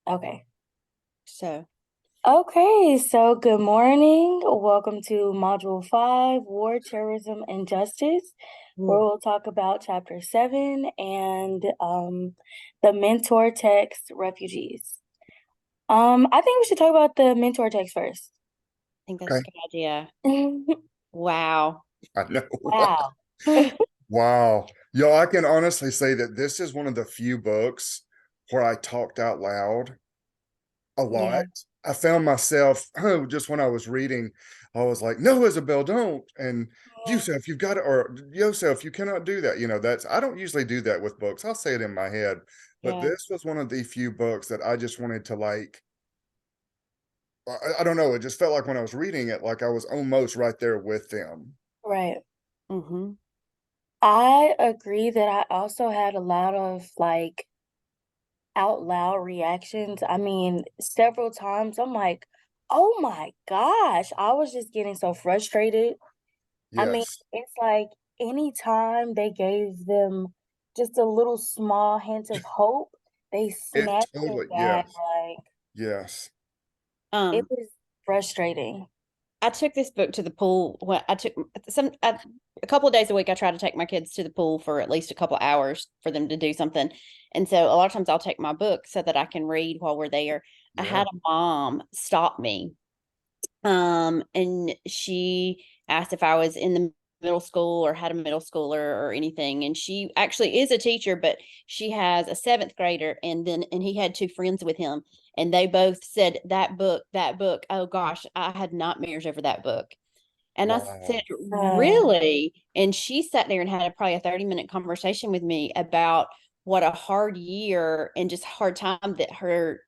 Okay. So, So good morning. Welcome to Module 5, War, Terrorism, and Justice, where ooh, we'll talk about Chapter 7 and the mentor text, Refugees. I think we should talk about the mentor text first. I think that's a Okay. good idea. Wow. I know. Wow. Wow. Yo, I can honestly say that this is one of the few books where I talked out loud a lot. Yeah. I found myself just when I was reading, I was like, no, Isabel, don't. And Yusef, you've got to, or Yosef, you cannot do that. I don't usually do that with books. I'll say it in my head. But Yeah. this was one of the few books that I just wanted to I don't know. It just felt like when I was reading it, like I was almost right there with them. Right. Mm-hmm. I agree that I also had a lot of out loud reactions. I mean, several times I'm like, oh my gosh, I was just getting so frustrated. I mean, Yes. it's like anytime they gave them just a little small hint of hope, they It snatched it totally, back. yes. Yes. It Um, was frustrating. I took this book to the pool when I took a couple of days a week. I try to take my kids to the pool for at least a couple of hours for them to do something. And so a lot of times I'll take my book so that I can read while we're there. I Yeah. had a mom stop me. And she asked if I was in the middle school or had a middle schooler or anything. And she actually is a teacher, but she has a seventh grader, and he had two friends with him, and they both said that book. Oh gosh, I had nightmares over that book. And I said, Wow. Uh, really? And she sat there and had probably a 30-minute conversation with me about what a hard year and just hard time that her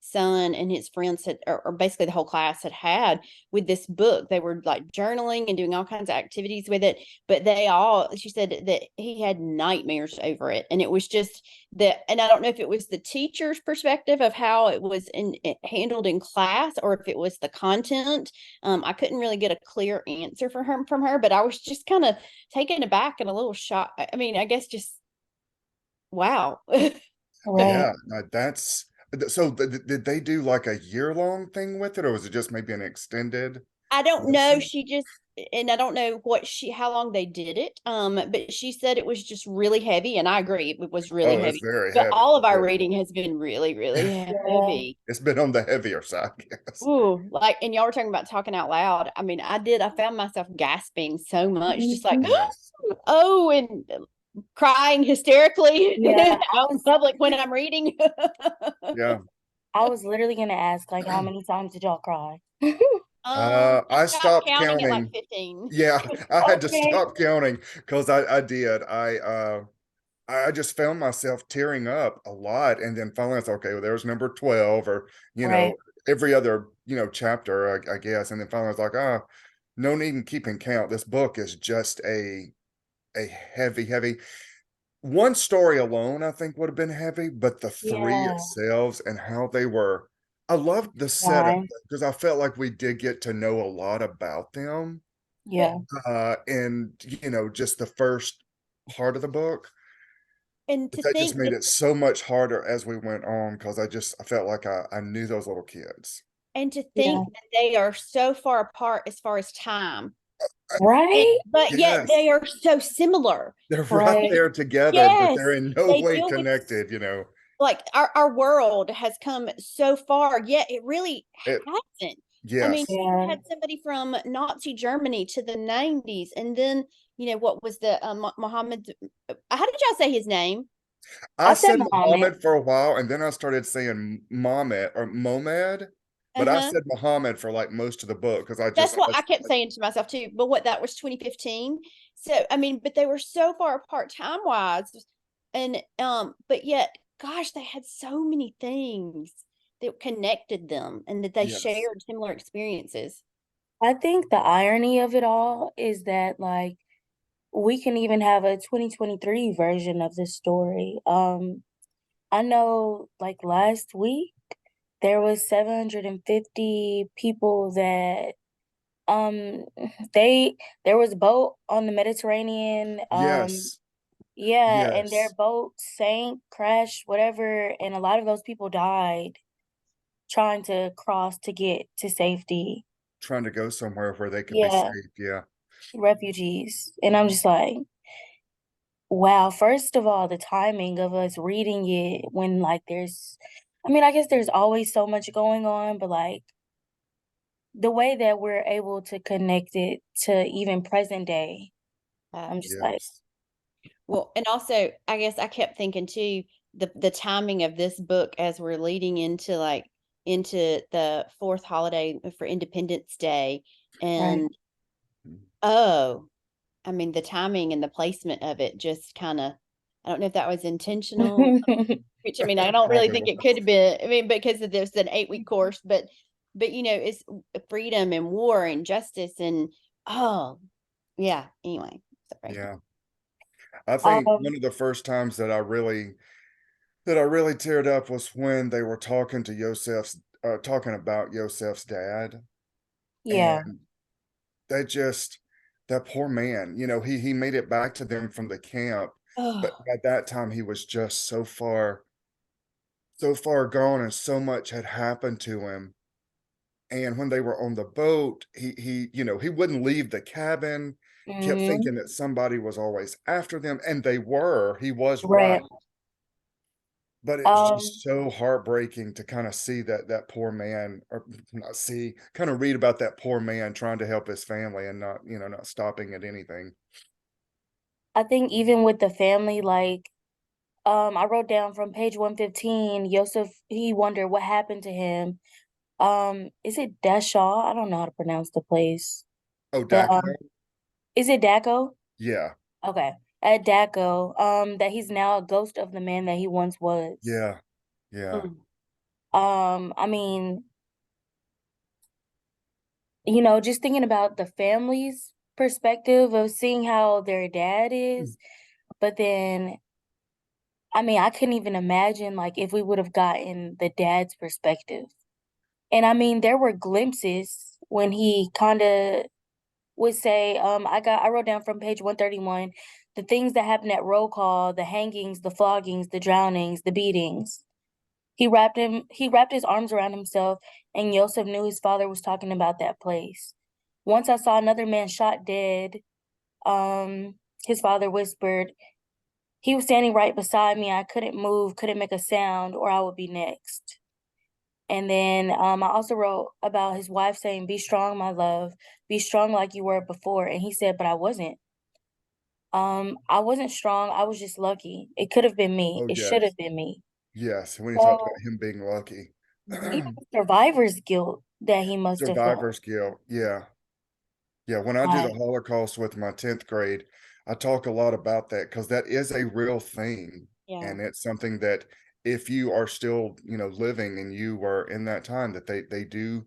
son and his friends had, or basically the whole class had with this book. They were like journaling and doing all kinds of activities with it, but she said that he had nightmares over it. And it was just that, and I don't know if it was the teacher's perspective of how it was handled in class or if it was the content. I couldn't really get a clear answer from her, but I was just kind of taken aback and a little shocked. I mean, I guess just wow. right. Yeah. That's so did they do like a year-long thing with it, or was it just maybe an extended I don't know. lesson? She just, and I don't know how long they did it. But she said it was just really heavy, and I agree, it was really Oh, it's heavy. very But heavy. all of our Yeah. reading has been really, really Yeah. heavy. It's been on the heavier side, I guess. Ooh, like, and y'all were talking about talking out loud. I mean, I found myself gasping so much, just like, Mhm. Yes. oh, and crying hysterically Yeah, out in public when I'm reading. Yeah. I was literally gonna ask, like, how many times did y'all cry? I I stopped stopped counting at like counting. 15. Yeah, I had to Okay. stop counting because I did. I just found myself tearing up a lot. And then finally I was okay, well, there's number 12 or, you Right. know, every other, chapter, I guess. And then finally I was like, no need in keeping count. This book is just a heavy, heavy. One story alone, I think would have been heavy, but the three Yeah. itself and how they were, I loved the setup Why? because I felt like we did get to know a lot about them. Yeah. And just the first part of the book. And But to that just think made that it so much harder as we went on because I felt like I knew those little kids. And to Yeah. think that they are so far apart as far as time, Right? but yet Yes, they are so similar. they're right Right. there together, but they're Yes, in no they way deal with, connected. like, our world has come so far, yet it really It, hasn't. I mean, yes, you Yeah. had somebody from Nazi Germany to the 90s, and then, what was the Mohammed? How did y'all say his name? I I said said Muhammad. Muhammad for a while, and then I started saying Mohammed or Momed, but I Uh-huh. said Muhammad for like most of the book because That's what I kept saying to myself too. But what, that was 2015. So I mean, but they were so far apart time wise, and but yet, gosh, they had so many things that connected them and that they yes, shared similar experiences. I think the irony of it all is that we can even have a 2023 version of this story. I know last week there was 750 people that um they there was a boat on the Mediterranean. yes, Yeah, and their yes, boat sank, crashed, whatever, and a lot of those people died. trying to cross to get to safety. Trying to go somewhere where they could be Yeah, safe. Yeah. refugees. And I'm just like, wow, first of all, the timing of us reading it when like I mean, I guess there's always so much going on, but like the way that we're able to connect it to even present day, I'm just like, Yes. Well, and also, I guess I kept thinking too, the timing of this book as we're leading into into the fourth holiday for Independence Day. right. And Mm. oh, I mean, the timing and the placement of it just kind of, I don't know if that was intentional, which I mean, I don't really Probably think it was. could have been. I mean, because of this an 8-week course, but it's freedom and war and justice and oh yeah. Anyway, sorry. Yeah. I think one Um, of the first times that I really teared up was when they were talking to talking about Yosef's dad, yeah. and that just that poor man, he made it back to them from the camp, but Oh, at that time he was just so far gone, and so much had happened to him. And when they were on the boat, he wouldn't leave the cabin, kept Mhm. thinking that somebody was always after them, and they were. He was right. Right. But it was Um, just so heartbreaking to kind of see that poor man, or not see, kind of read about that poor man trying to help his family and not stopping at anything. I think even with the family, like, I wrote down from page 115, Yosef, he wondered what happened to him. Is it Dashaw? I don't know how to pronounce the place. Oh, The Daco? is it Daco? Yeah, Okay. At Daco, that he's now a ghost of the man that he once was. yeah, yeah. mm, I mean, just thinking about the family's perspective of seeing how their dad Mm. is, but then I mean, I couldn't even imagine like if we would have gotten the dad's perspective. And I mean, there were glimpses when he kind of would say, I wrote down from page 131, the things that happened at roll call, the hangings, the floggings, the drownings, the beatings. He wrapped his arms around himself, and Yosef knew his father was talking about that place. Once I saw another man shot dead, um, his father whispered, he was standing right beside me. I couldn't move, couldn't make a sound, or I would be next. And then I also wrote about his wife saying, "Be strong, my love. Be strong like you were before." And he said, "But I wasn't. I wasn't strong. I was just lucky. It could have been me. Oh, It should yes, have been me." yes. When he talked So about him being lucky, mhm. even the survivor's guilt that he must have felt. survivor's guilt. Yeah, yeah. When I do the Like, Holocaust with my 10th grade, I talk a lot about that because that is a real thing, Yeah. and it's something that if you are still, living and you were in that time, that they do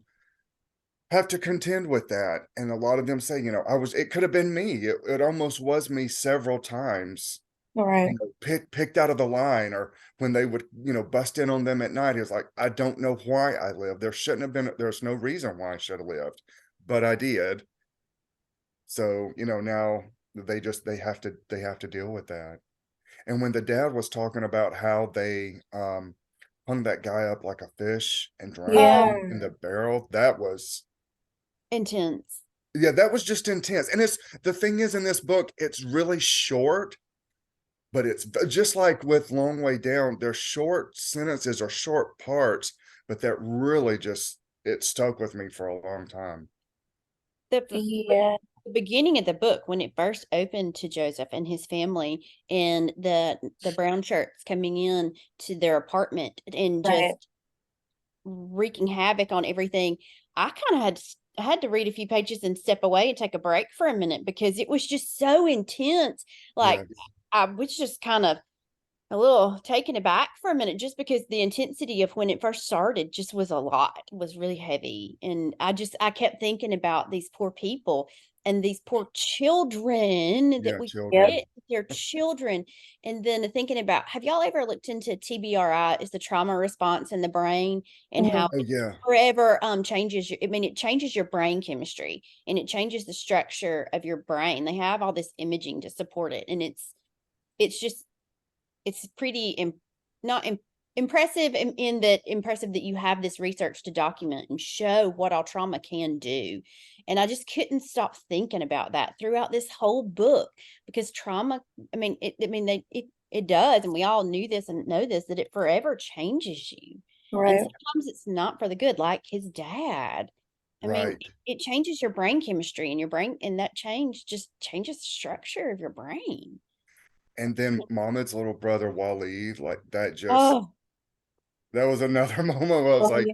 have to contend with that. And a lot of them say, it could have been me. It almost was me several times, right. picked out of the line, or when they would, bust in on them at night. It's like, I don't know why I lived. There's no reason why I should have lived, but I did. So, now they have to deal with that. And when the dad was talking about how they hung that guy up like a fish and drowned Oh, Yeah. him in the barrel, that was, intense. yeah, that was just intense. And the thing is, in this book, it's really short, but it's just like with Long Way Down, they're short sentences or short parts, but that really just it stuck with me for a long time. Yeah. The beginning of the book when it first opened to Joseph and his family and the brown shirts coming in to their apartment and Right. just wreaking havoc on everything. I kind of had to read a few pages and step away and take a break for a minute because it was just so intense. Like Yes. I was just kind of a little taken aback for a minute just because the intensity of when it first started just was a lot, was really heavy. And I kept thinking about these poor people and these poor children that Yeah, we Yep. children. get, their children. And then thinking about, have y'all ever looked into TBRI, is the trauma response in the brain and Mhm. how Oh it yeah. forever changes your, I mean, it changes your brain chemistry and it changes the structure of your brain. They have all this imaging to support it. And it's just it's pretty not impressive in that impressive that you have this research to document and show what all trauma can do. And I just couldn't stop thinking about that throughout this whole book, because trauma, it does, and we all knew this and know this, that it forever changes you. And Right. sometimes it's not for the good, like his dad. I mean, Right. it changes your brain chemistry, and your brain, and that change just changes the structure of your brain. And then Mohammed's little brother Wally, like Oh, that was another moment where I was Oh, like, yeah.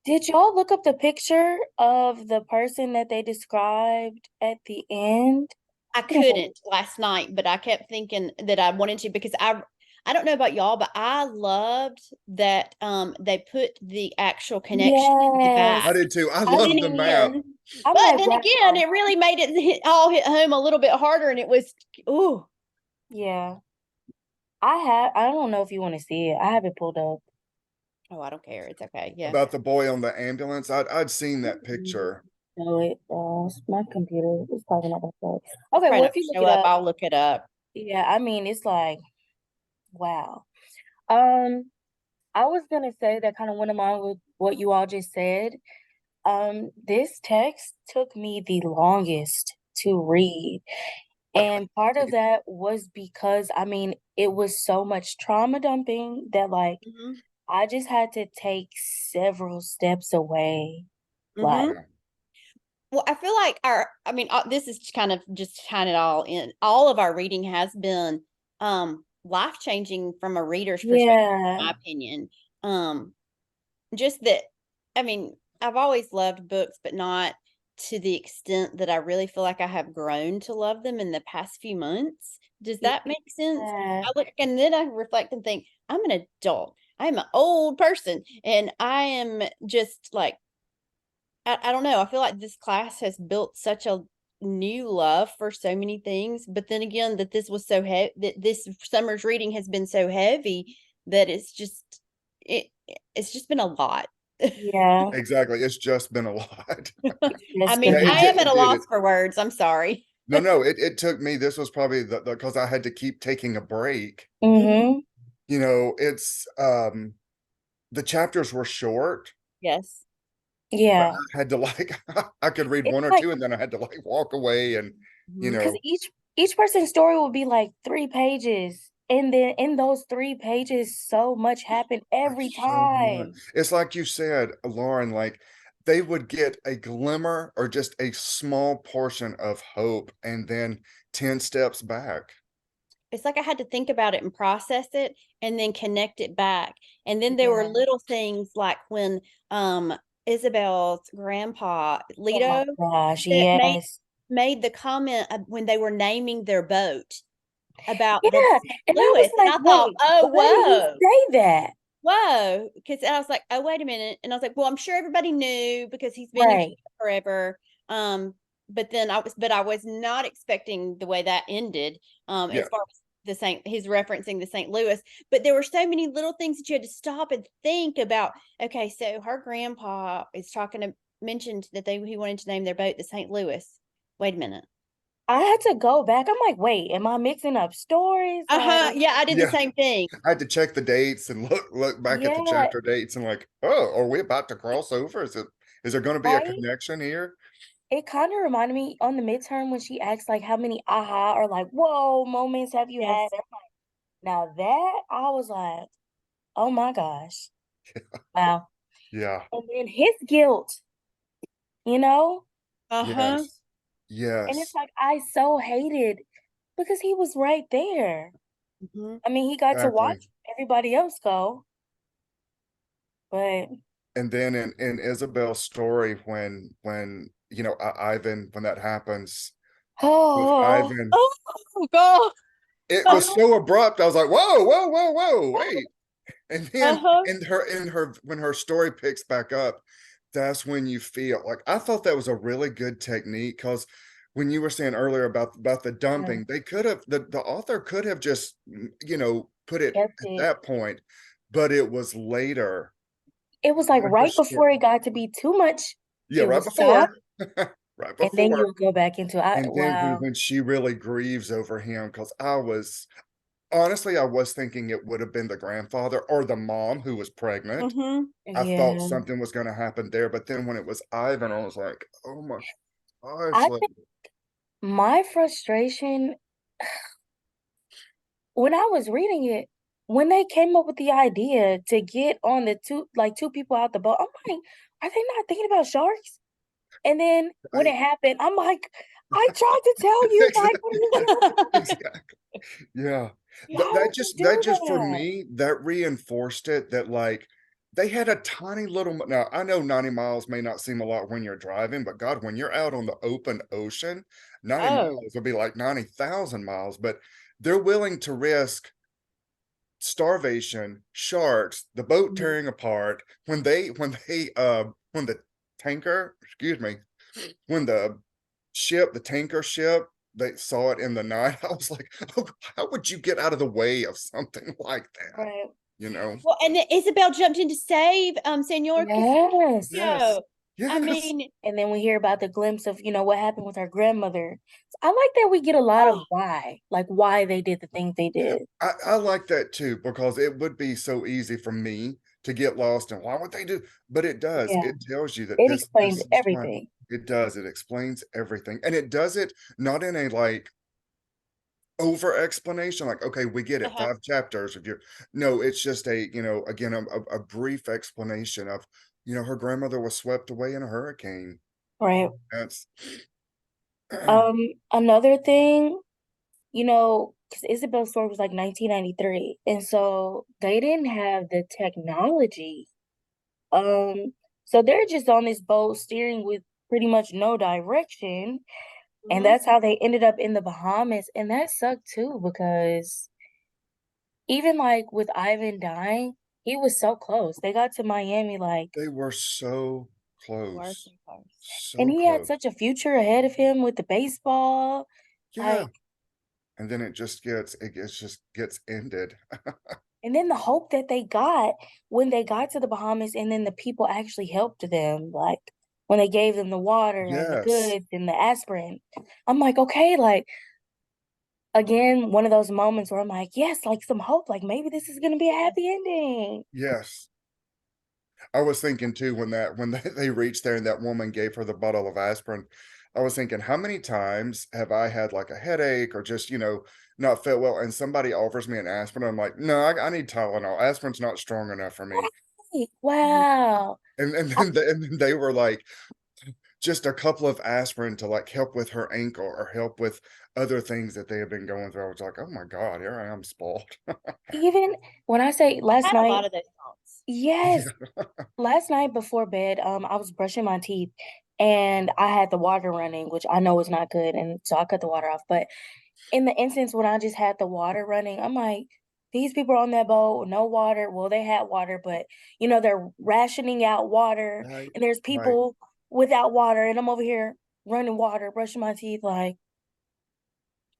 Did y'all look up the picture of the person that they described at the end? I couldn't last night, but I kept thinking that I wanted to, because I don't know about y'all, but I loved that they put the actual connection in the Yes. I back. did too. I I love Then the didn't map. either. I'm But like, then again, wow. it really made it all hit home a little bit harder, and it was, ooh, Yeah. I don't know if you want to see it. I have it pulled up. oh, I don't care. It's okay. Yeah. About the boy on the ambulance. I'd seen that picture. No, my computer is probably not gonna show it. It's Okay, probably well, not if you look gonna show it up. up, I'll look it up. yeah, I mean, it's like, wow. Um, I was gonna say that kind of went along with what you all just said. This text took me the longest to read. And part of that was because, I mean, it was so much trauma dumping that, like, Mhm. I just had to take several steps away. Like, Mhm. Well, I feel like this is kind of just tying it all in. All of our reading has been life-changing from a reader's perspective, in yeah, my opinion. Um, just that, I mean, I've always loved books, but not to the extent that I really feel like I have grown to love them in the past few months. Does that make sense? yeah, I look and then I reflect and think, I'm an adult. I'm an old person, and I am just like, I don't know. I feel like this class has built such a new love for so many things, but then again, that this was so heavy, that this summer's reading has been so heavy that it it's just been a lot. yeah. Exactly. It's just been a lot. It's I just mean, Yeah, been I hard. am at it a did. loss for words. I'm sorry. No, it took me, this was probably the because I had to keep taking a break. Mhm. Mm-hmm. You know, it's the chapters were short, Yes. but Yeah. I had to like I could read It's one or like, two and then I had to like walk away and you Mhm. because know, each person's story will be like 3 pages. And then in those 3 pages, so much happened every so much. time. It's like you said, Lauren, like they would get a glimmer or just a small portion of hope and then 10 steps back. It's like I had to think about it and process it and then connect it back. And then there were Yeah. little things like when Isabel's grandpa, Oh my Lito, gosh, that yes. made the comment when they were naming their boat about the Yeah. St. And I was Louis. And like, I thought, wait, oh, why did he say that? whoa. Because I was like, oh, wait a minute. And I was like, well, I'm sure everybody knew because he's been in Right. Florida forever. But then I was not expecting the way that ended. Yeah. As far as he's referencing the St. Louis, but there were so many little things that you had to stop and think about. Okay, so her grandpa is mentioned that he wanted to name their boat the St. Louis. Wait a minute. I had to go back. I'm like, wait, am I mixing up stories? Like, Yeah, I did the Yeah. same thing. I had to check the dates and look back at the yeah, chapter dates and like, oh, are we about to cross over? Is there going to be a right? connection here? It kind of reminded me on the midterm when she asked like how many aha or like whoa moments have you had? Yes. I'm like, now that I was like, oh my gosh. Wow. Yeah. And then his guilt, you know? Uh-huh. Yes. And it's Yes. like I so hated because he was right there. Mhm. I mean, he got to Exactly. watch everybody else go, but And then in Isabel's story, when you know Ivan, when that happens with oh, Ivan, Oh God. it was so abrupt. I was like, whoa, whoa, whoa, whoa, wait. And then Uh-huh. in her when her story picks back up, that's when you feel like I thought that was a really good technique because when you were saying earlier about the yeah, dumping, they could have the author could have just you know put it kept at it. that point, but it was later It was like when her right story, before it got to be too much, yeah, it right would stop, before, right and then before, you'll go back into I and then wow. when she really grieves over him, because I was Honestly, I was thinking it would have been the grandfather or the mom who was pregnant. Mm-hmm. I thought Yeah. something was going to happen there, but then when it was Ivan, I was like, oh my gosh, I like, think my frustration when I was reading it, when they came up with the idea to get on the two people out the boat, I'm like, are they not thinking about sharks? And then when I, it happened, I'm like, I tried to tell you, like, what are you doing? exactly. Yeah. That, How would you that do just for that? me, that reinforced it that like they had a tiny little, now I know 90 miles may not seem a lot when you're driving, but God, when you're out on the open ocean, 90 Oh, miles would be like 90,000 miles, but they're willing to risk starvation, sharks, the boat Mhm. tearing apart when the tanker, excuse me, when the ship, the tanker ship, they saw it in the night. I was like, oh, how would you get out of the way of something like that? Right. You know? well, and then Isabel jumped in to save Senor Yes. Yes. Castillo. I Yes. mean, And then we hear about the glimpse of, what happened with our grandmother. So I like that we get a lot oh, of why, like why they did the things they did. I like that too, because it would be so easy for me to get lost in why would they do, but it does. Yeah. It tells you that It this explains is why. everything. It does. It explains everything. And it does it not in a like over explanation, like, okay, we get it, uh-huh. 5 chapters of your, no, it's just a, again, a brief explanation of, her grandmother was swept away in a hurricane. Right. That's Another thing, because Isabel's story was like 1993, and so they didn't have the technology. Um, so they're just on this boat steering with pretty much no direction, and Mm-hmm. that's how they ended up in the Bahamas, and that sucked too because even like with Ivan dying, he was so close. They got to Miami like, they were so We're close, so close. and so he had close. such a future ahead of him with the baseball. Yeah. Like, And then just gets ended. and then the hope that they got when they got to the Bahamas and then the people actually helped them, like when they gave them the water and the Yes. goods and the aspirin. I'm like, okay, like again, one of those moments where I'm like, yes, like some hope, like maybe this is gonna be a Yeah. happy ending. Yes. I was thinking too when they reached there and that woman gave her the bottle of aspirin. I was thinking, how many times have I had like a headache or just, not felt well, and somebody offers me an aspirin. I'm like, no, I need Tylenol. Aspirin's not strong enough for me. Right. Mhm. Wow. I- And then they were like, just a couple of aspirin to like help with her ankle or help with other things that they have been going through. I was like, oh my God, here I am spoiled. Even when I say I last had a night, lot of those thoughts. yes, Yeah. last night before bed, I was brushing my teeth and I had the water running, which I know is not good, and so I cut the water off. But in the instance when I just had the water running, I'm like, these people are on that boat, no water. Well, they had water, but they're rationing out water, Right. and there's Right. people without water, and I'm over here running water, brushing my teeth. Like,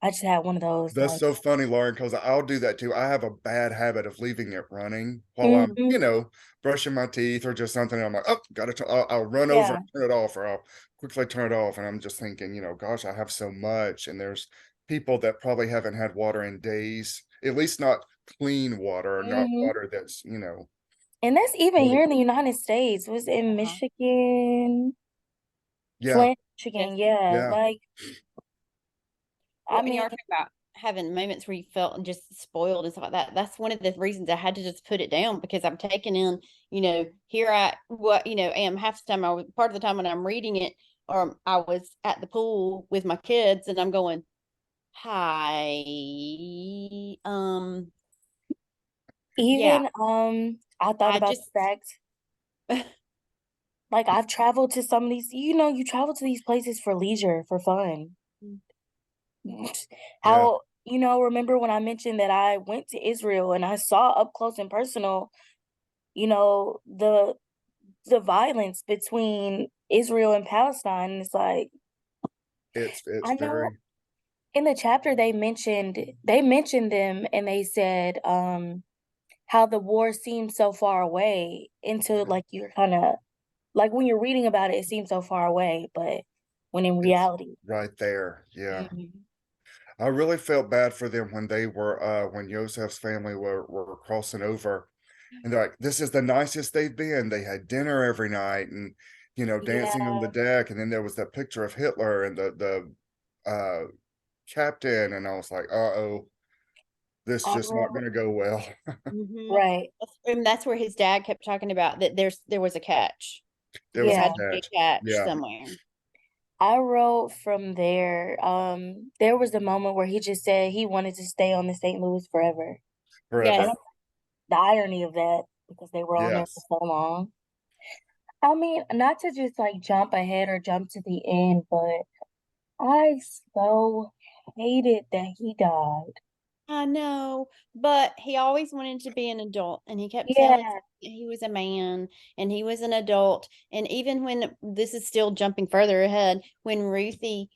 I just had one of those, That's like, so funny, Lauren, because I'll do that too. I have a bad habit of leaving it running while I'm, mhm, brushing my teeth or just something. I'm like, oh, I'll run over yeah, and turn it off, or I'll quickly turn it off. And I'm just thinking, gosh, I have so much. And there's people that probably haven't had water in days, at least not clean water, or not mhm. water that's, And that's even really, here in the United States. Was in Uh-huh. Michigan, yeah, Flint, Yes. Michigan. Yeah, yeah, like I Well, and mean, you are talking about having moments where you felt just spoiled and stuff like that. That's one of the reasons I had to just put it down because I'm taking in, here I am half the time part of the time when I'm reading it, or I was at the pool with my kids and I'm going, hi, yeah, even I thought I about just, the fact, like I've traveled to some of these, you travel to these places for leisure, for fun. yeah. How, remember when I mentioned that I went to Israel and I saw up close and personal, the violence between Israel and Palestine. And it's like, It's I know very, in the chapter they mentioned them and they said how the war seems so far away into yeah, like you're kind of like when you're reading about it, it seems so far away, but when in it's reality, right there. Yeah. mhm. I really felt bad for them when they were when Yosef's family were crossing over, and they're like, this is the nicest they've been. They had dinner every night and dancing on the Yeah, deck, and then there was that picture of Hitler and the captain, and I was like, uh-oh, this is I just not wrote, gonna go well. Mhm. right. And that's where his dad kept talking about that there was a catch. There There was a Yeah. had to be catch. a catch Yeah, somewhere. I wrote from there. There was a moment where he just said he wanted to stay on the St. Louis forever. And Yes. forever. the irony of that, because they were on there for Yes. so long. I mean, not to just like jump ahead or jump to the end, but I so hated that he died. I know, but he always wanted to be an adult, and he kept telling us Yeah, that he was a man and he was an adult. And even when this is still jumping further ahead, when Ruthie,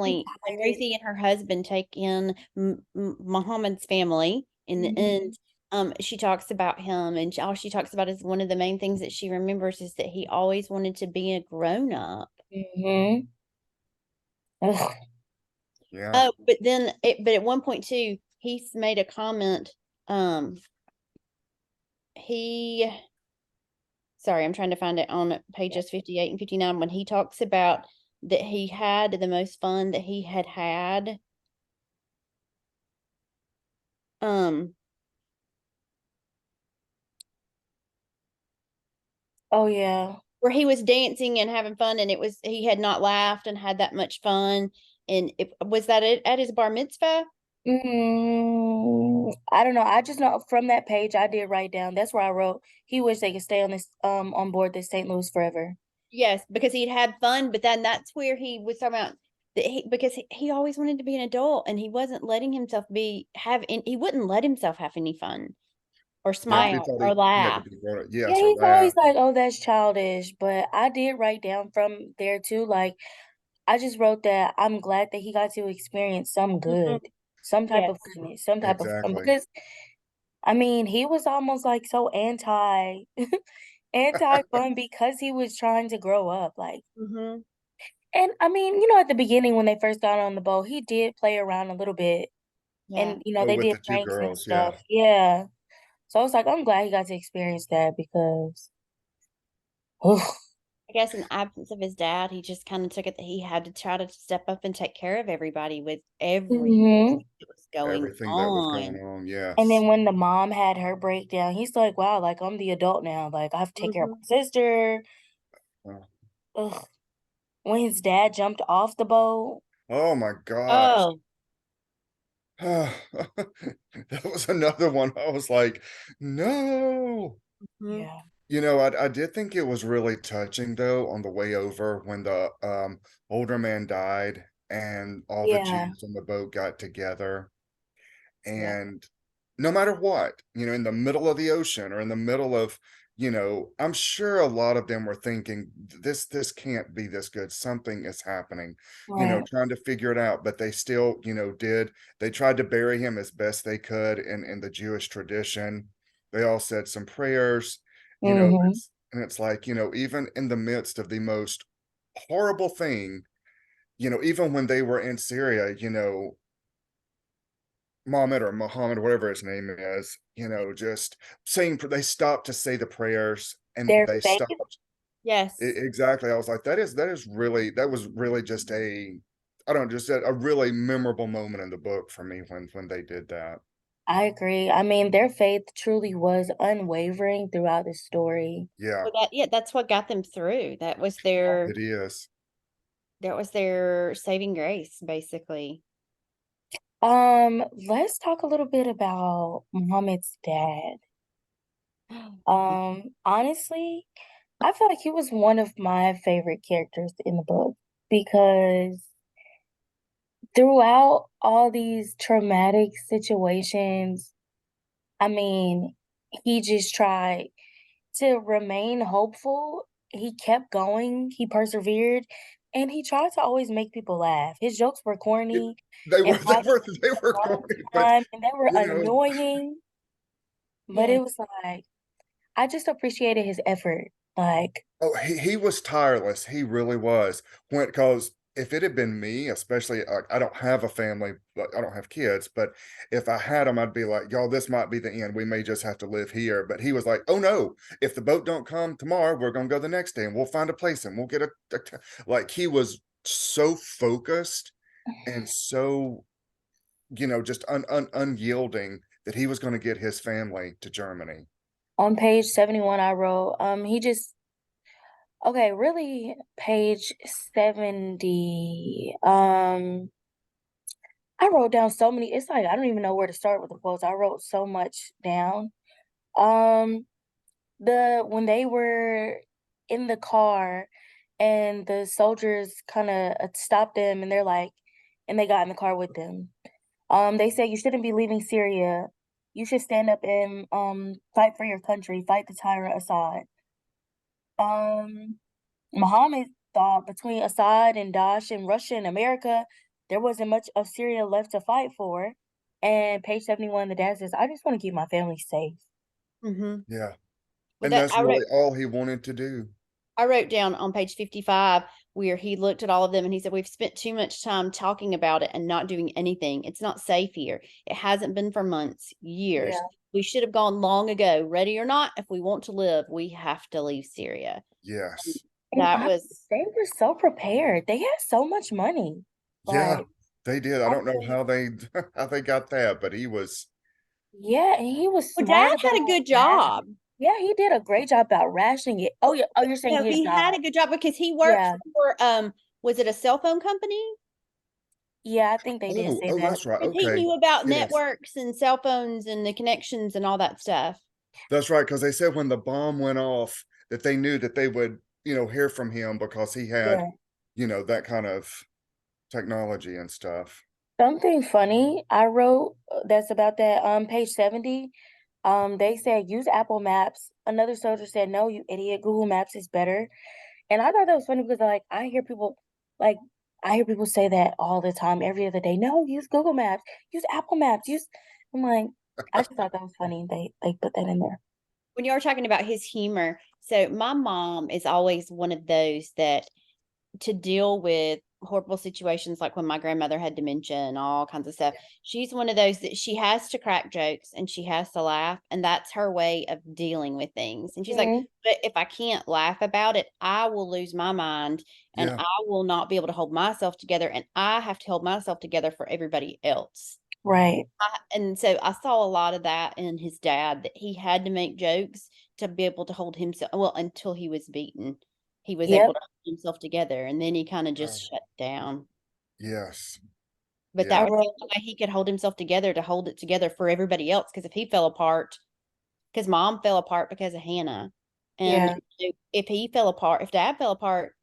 he family, when died. Ruthie and her husband take in Muhammad's family in the Hmm. end, she talks about him, and all she talks about is one of the main things that she remembers is that he always wanted to be a grown up. Hmm. Ugh. Yeah. Oh, but at one point too, he's made a comment. Um, he, sorry, I'm trying to find it on pages 58 and 59 when he talks about that he had the most fun that he had had. Um, Oh yeah. where he was dancing and having fun, and he had not laughed and had that much fun. And it was that it at his bar mitzvah. I don't know. I just know from that page I did write down. That's where I wrote he wished they could stay on this on board this St. Louis forever. Yes, because he'd had fun, but then that's where he was talking about that because he always wanted to be an adult and he wasn't letting himself he wouldn't let himself have any fun or Yeah, he smile thought or he had to laugh. be grown up. Yeah, Yes, or he's always laugh. like, "Oh, that's childish," but I did write down from there too. Like, I just wrote that I'm glad that he got to experience some Mhm. good, some type of Yes. goodness, some type of fun. Exactly. Because I mean, he was almost like so anti fun because he was trying to grow up. Like, Hmm. and I mean, at the beginning when they first got on the boat, he did play around a little bit, Yeah. and Oh, they with did the two pranks and girls, yeah. stuff. Yeah. So I was like, I'm glad he got to experience that because, I guess in the absence of his dad, he just kind of took it that he had to try to step up and take care of everybody with everything hmm. that was going Everything that was going on. on, And yes. then when the mom had her breakdown, he's like, wow, like I'm the adult now. Like I have to take care of Hmm. my sister. Oh, Ugh. When his dad jumped off the boat. oh my gosh. Oh. That was another one. I was like, no. Mhm. Yeah. I did think it was really touching though on the way over when the older man died and all the Yeah. Jews on the boat got together. Yeah. And no matter what, in the middle of the ocean or in the middle of, I'm sure a lot of them were thinking this can't be this good. Something is happening, Right. trying to figure it out. But they still, they tried to bury him as best they could in the Jewish tradition. They all said some prayers, Hmm. and it's like, even in the midst of the most horrible thing, even when they were in Syria, Mohammed or Muhammad, whatever his name is, just saying, they stopped to say the prayers and Their they faith. stopped. Yes. Exactly. I was like, that was really just I don't know, just a really memorable moment in the book for me when they did that. I agree. I mean, their faith truly was unwavering throughout the story. Yeah, Well, yeah, that's what got them through. it is. That was their saving grace, basically. Let's talk a little bit about Muhammad's dad. Honestly, I feel like he was one of my favorite characters in the book because throughout all these traumatic situations, I mean, he just tried to remain hopeful. He kept going, he persevered, and he tried to always make people laugh. His jokes were It- corny they and were they probably were they were a lot of corny, but time, and they were you know, annoying, but Yeah. it was like I just appreciated his effort. Like, oh, he was tireless. He really was. When because if it had been me, especially, I don't have a family, but I don't have kids, but if I had them, I'd be like, y'all, this might be the end. We may just have to live here. But he was like, oh no, if the boat don't come tomorrow, we're gonna go the next day and we'll find a place and we'll get like he was so focused and so, just unyielding that he was going to get his family to Germany. On page 71, I wrote, okay, really, page 70. I wrote down so many. It's like I don't even know where to start with the quotes. I wrote so much down. Um, when they were in the car and the soldiers kind of stopped them and they're like, and they got in the car with them. They said you shouldn't be leaving Syria. You should stand up and fight for your country, fight the tyrant Assad. Um, Muhammad thought between Assad and Daesh and Russia and America, there wasn't much of Syria left to fight for. And page 71, the dad says, I just want to keep my family safe. Mm-hmm. Yeah. Well, And that's really all he wanted to do. I wrote down on page 55 where he looked at all of them and he said, we've spent too much time talking about it and not doing anything. It's not safe here. It hasn't been for months, years. Yeah. We should have gone long ago. Ready or not, if we want to live, we have to leave Syria. Yes. And That was, they were so prepared. They had so much money. Yeah, Like, they did. I I don't know think, how they how they got that, but he was, yeah, and he was well, smart Dad about had a good rationing. job. Yeah, he did a great job about rationing it. Oh, yeah. Oh, you're saying No, his he had job. a good job because he worked Yeah. for, was it a cell phone company? Yeah, I think they did say oh, that. that's right. Because he Okay. knew about Yes. networks and cell phones and the connections and all that stuff. That's right. Because they said when the bomb went off that they knew that they would, hear from him because he had, Yeah. that kind of technology and stuff. Something funny I wrote that's about that page 70. They said use Apple Maps. Another soldier said, no, you idiot, Google Maps is better. And I thought that was funny because like like I hear people say that all the time, every other day. No, use Google Maps, use Apple Maps, use I'm like, I just thought that was funny. They put that in there. When you were talking about his humor, so my mom is always one of those that to deal with horrible situations like when my grandmother had dementia and all kinds of stuff. She's one of those that she has to crack jokes and she has to laugh, and that's her way of dealing with things. And she's like, Mhm. but if I can't laugh about it, I will lose my mind and Yeah. I will not be able to hold myself together, and I have to hold myself together for everybody else. Right. And so I saw a lot of that in his dad, that he had to make jokes to be able to hold himself, well, until he was beaten. He was able Yep. to hold himself together, and then he kind of Oh, just shut down. yes. But Yeah. I that was the wrote, only way he could hold himself together, to hold it together for everybody else. Because if he fell apart, because mom fell apart because of Hannah, and yeah. if he fell apart, if dad fell apart,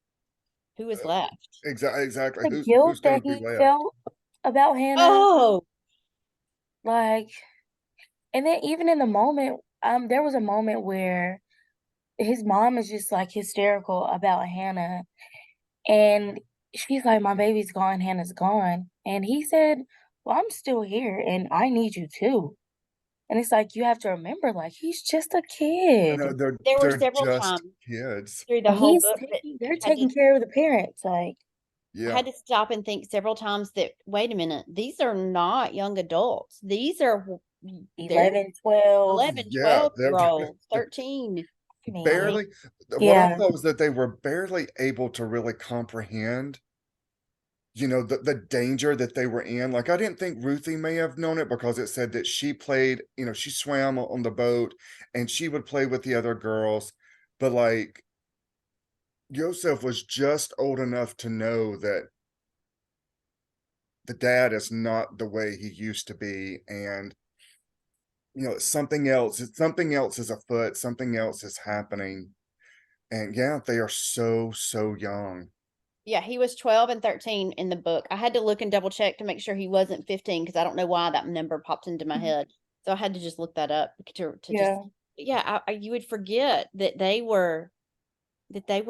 who was left? Exactly. The Who's guilt going that to be he left? felt about Hannah, Oh, like, and then even in the moment, there was a moment where his mom is just like hysterical about Hannah. And she's like, my baby's gone, Hannah's gone. And he said, well, I'm still here and I need you too. And it's like, you have to remember, like, he's just a I know kid. there were they're several just times kids. through the And whole book that they're I had to taking care of the parents. Like, I Yeah. had to stop and think several times that, wait a minute, these are not young adults. These are, they're 11, 12. 11, Yeah. 12 year olds, 13. I mean, Barely. What I yeah. thought was that they were barely able to really comprehend, the danger that they were in. Like, I didn't think Ruthie may have known it because it said that she played, she swam on the boat and she would play with the other girls. But like, Yosef was just old enough to know that the dad is not the way he used to be. And, something else is afoot, something else is happening. And yeah, they are so, so young. Yeah, he was 12 and 13 in the book. I had to look and double check to make sure he wasn't 15 because I don't know why that number popped into my head. So I had to just look that up to just, Yeah. yeah, you would forget that they were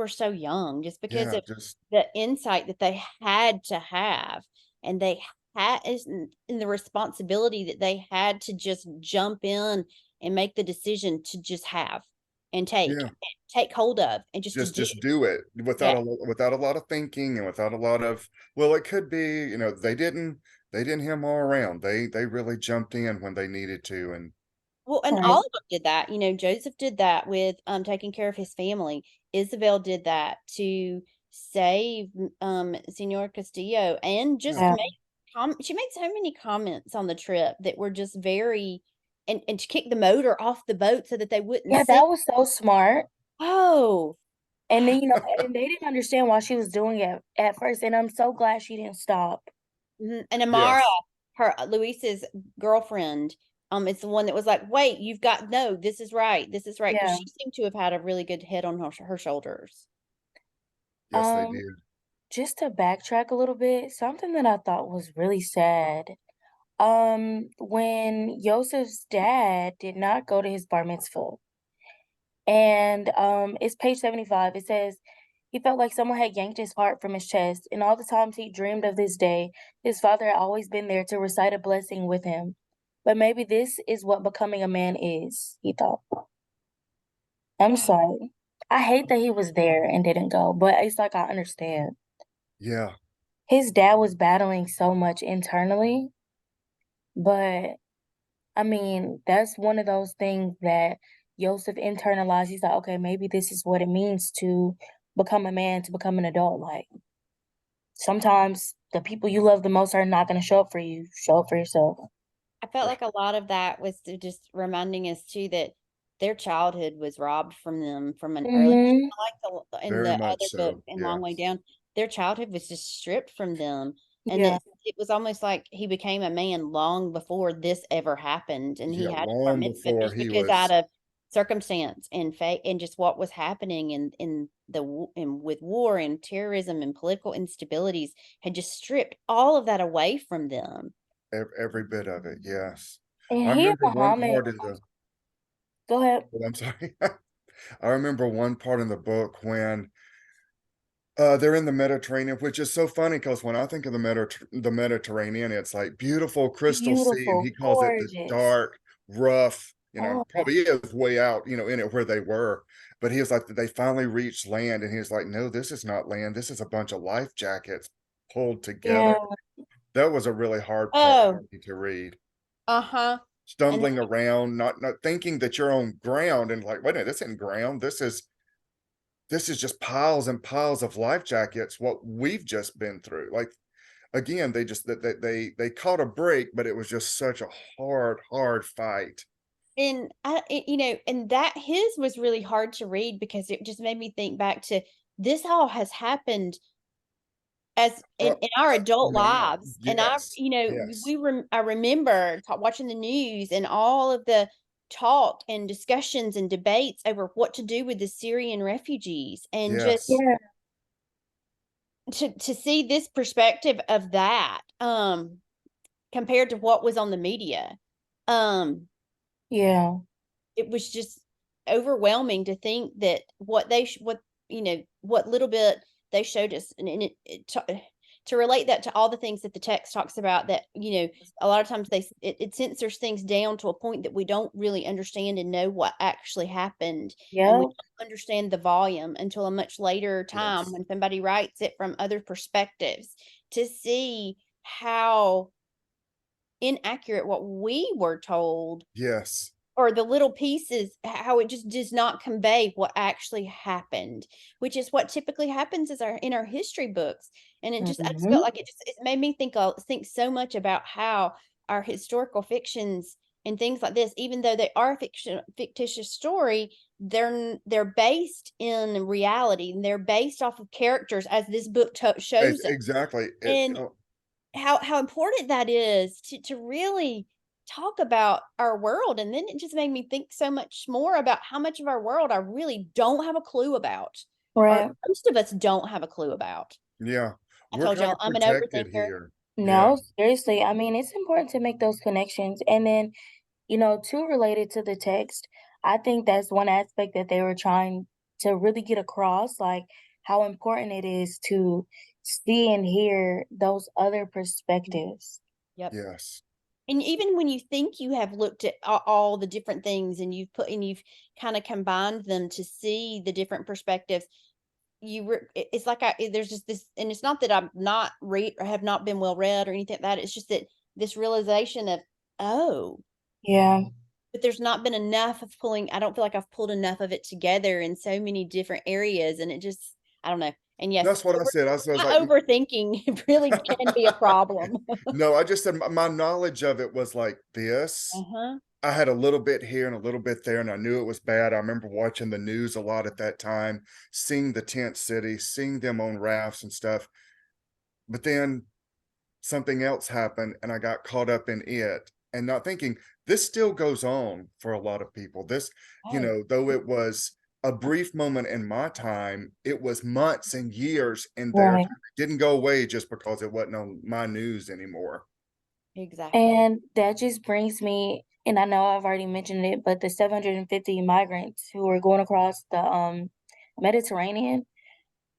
so young just because Yeah, of just the insight that they had to have, and they had in the responsibility that they had to just jump in and make the decision to just have and Yeah. take hold of, and just to do. Just do it Yeah. without a lot of thinking and without a lot of, well, it could be, they didn't hem all around. They really jumped in when they needed to. And Well, and Right. all of them did that. Joseph did that with taking care of his family. Isabel did that to save Senor Castillo, and just yeah, Yeah. she made so many comments on the trip that were just very, and to kick the motor off the boat so that they wouldn't Yeah, sink. that was so smart. Oh, And then, and they didn't understand why she was doing it at first. And I'm so glad she didn't stop. and Amara, yes, her Luis's girlfriend, it's the one that was like, "Wait, you've got no. This is right. This is right," because Yeah. she seemed to have had a really good head on her shoulders. yes, they Um, did. just to backtrack a little bit, something that I thought was really sad. When Yosef's dad did not go to his bar mitzvah, and it's page 75. It says he felt like someone had yanked his heart from his chest, and all the times he dreamed of this day, his father had always been there to recite a blessing with him. But maybe this is what becoming a man is, he thought. I'm sorry. I hate that he was there and didn't go, but it's like I understand. Yeah, His dad was battling so much internally, but I mean, that's one of those things that Yosef internalized. He's like, okay, maybe this is what it means to become a man, to become an adult. Like, sometimes the people you love the most are not going to show up for you. Show up for yourself. I felt right. like a lot of that was just reminding us too that their childhood was robbed from them from an early, Mm-hmm. like in Very the much other book so. in Long Way Yes. Down, their childhood was just stripped from them. And Yeah. it was almost like he became a man long before this ever happened. And he Yeah, had a bar long mitzvah before just he because out was of circumstance and fate and just what was happening in with war and terrorism and political instabilities had just stripped all of that away from them. every bit of it. Yes. And I he and remember one Muhammad, part in the, go ahead. oh, I'm sorry. I remember one part in the book when they're in the Mediterranean, which is so funny because when I think of the Mediterranean, it's like beautiful crystal sea, and Beautiful, he calls it this gorgeous. dark, rough, Oh, probably is way out, in it where they were. But he was like, they finally reached land, and he was like, no, this is not land. This is a bunch of life jackets pulled together. yeah, That was a really hard part for Oh, me to read. uh-huh. And Stumbling around, not thinking that you're on ground, and like, wait a minute, this isn't ground. This is just piles and piles of life jackets, what we've just been through. Like, again, they just that they caught a break, but it was just such a hard fight. and that his was really hard to read because it just made me think back to this all has happened as uh, in our adult Now, lives. And yes, yes, I remember watching the news and all of the talk and discussions and debates over what to do with the Syrian refugees, and just yes, yeah, to see this perspective of that compared to what was on the media. um yeah, it was just overwhelming to think that what what little bit they showed us, and to relate that to all the things that the text talks about, that a lot of times it censors things down to a point that we don't really understand and know what actually happened, and we yeah, don't understand the volume until a much later time yes, when somebody writes it from other perspectives, to see how inaccurate what we were told, yes. or the little pieces, how it just does not convey what actually happened, which is what typically happens is our in our history books. And I just felt hmm, like it made me think so much about how our historical fictions and things like this, even though they are fictitious story, they're based in reality, and they're based off of characters, as this book shows us. Exactly. And how important that is to really talk about our world. And then it just made me think so much more about how much of our world I really don't have a clue about, or right. most of us don't have a clue about. Yeah, I we're told kind y'all of I'm an protected overthinker. here. Yeah, No, seriously. I mean, it's important to make those connections. And then, too, related to the text, I think that's one aspect that they were trying to really get across, like how important it is to see and hear those other perspectives. Yep. yes, And even when you think you have looked at all the different things and you've kind of combined them to see the different perspectives, it's like there's just this, and it's not that I'm not read or have not been well read or anything like that. It's just that this realization of, oh, Yeah. but there's not been enough of pulling. I don't feel like I've pulled enough of it together in so many different areas. And it just, I don't know. And yes, That's what I said. I was my like, overthinking really can be a problem. no, I just said my knowledge of it was like this. Uh-huh. I had a little bit here and a little bit there, and I knew it was bad. I remember watching the news a lot at that time, seeing the tent city, seeing them on rafts and stuff. But then something else happened, and I got caught up in it and not thinking this still goes on for a lot of people. This, Oh, though it was a brief moment in my time, it was months and years in their Right. time. It didn't go away just because it wasn't on my news anymore. exactly. And that just brings me, and I know I've already mentioned it, but the 750 migrants who are going across the Mediterranean.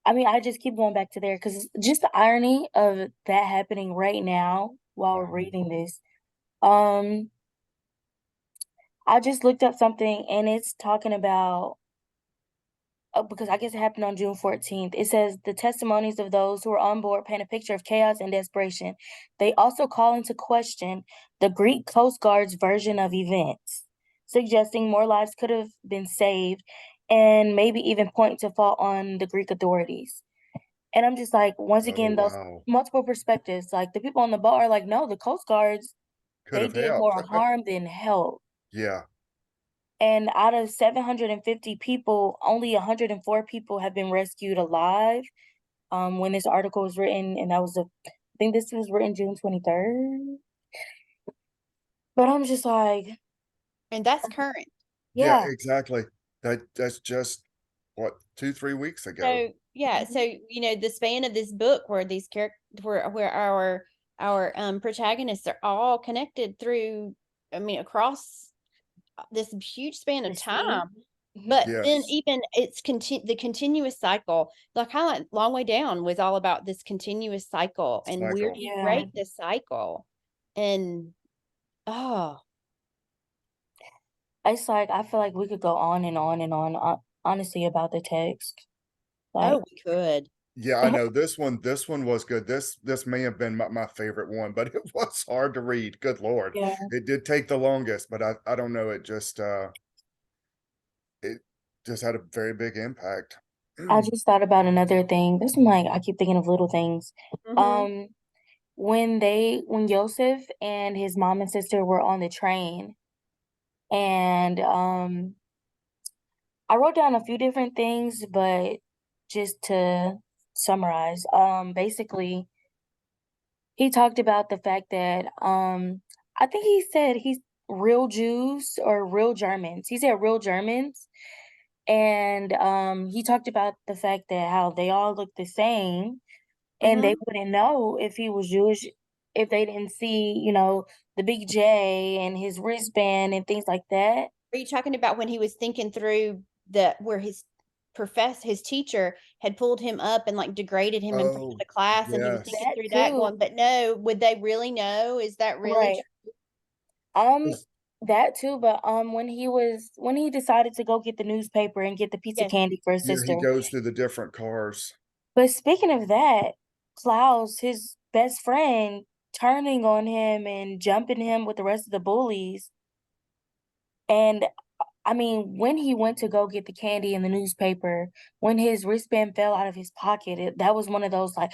I mean, I just keep going back to there because just the irony of that happening right now while we're Wow. reading this. Um, I just looked up something and it's talking about because I guess it happened on June 14th. It says the testimonies of those who were on board paint a picture of chaos and desperation. They also call into question the Greek Coast Guard's version of events, suggesting more lives could have been saved and maybe even point to fault on the Greek authorities. And I'm just like, once Oh, again, those wow. multiple perspectives. Like the people on the boat are like, no, the Coast Guards, Could they have did helped. more harm than help. Yeah. And out of 750 people, only 104 people have been rescued alive. When this article was written, and I think this was written June 23rd. But I'm just like, And that's current. Yeah, yeah, exactly. That's just what, 2, 3 weeks ago. So yeah, mhm, so the span of this book where these characters where our protagonists are all connected through, I mean, across this huge span the of sea. time. Mhm. But then Yes. even it's the continuous cycle, like kind of Long Way Down was all about this continuous cycle and where do Cycle. you Yeah, break the cycle? And oh, it's like I feel like we could go on and on and on, honestly, about the text. Like, oh, we could. Yeah, I know this one was good. This may have been my favorite one, but it was hard to read. Good Lord. yeah, It did take the longest, but I don't know. It just had a very big impact. I just thought about another thing. This one, like, I keep thinking of little things. Hmm. Um, when Yosef and his mom and sister were on the train, and I wrote down a few different things, but just to summarize, basically, he talked about the fact that I think he said he's real Jews or real Germans. He said real Germans, and he talked about the fact that how they all look the same, and they Hmm. wouldn't know if he was Jewish if they didn't see, the big J and his wristband and things like that. Are you talking about when he was thinking through the where his teacher had pulled him up and like degraded him in front of Oh, the class, and he was yes. thinking That through that, too, going, but no, would they really know? Is that really right. true? Um, 'Cause- that too, but when he decided to go get the newspaper and get the piece of Yes. candy for his Yeah, he sister. goes through the different cars. But speaking of that, Klaus, his best friend, turning on him and jumping him with the rest of the bullies. And I mean, when he went to go get the candy in the newspaper, when his wristband fell out of his pocket, that was one of those like,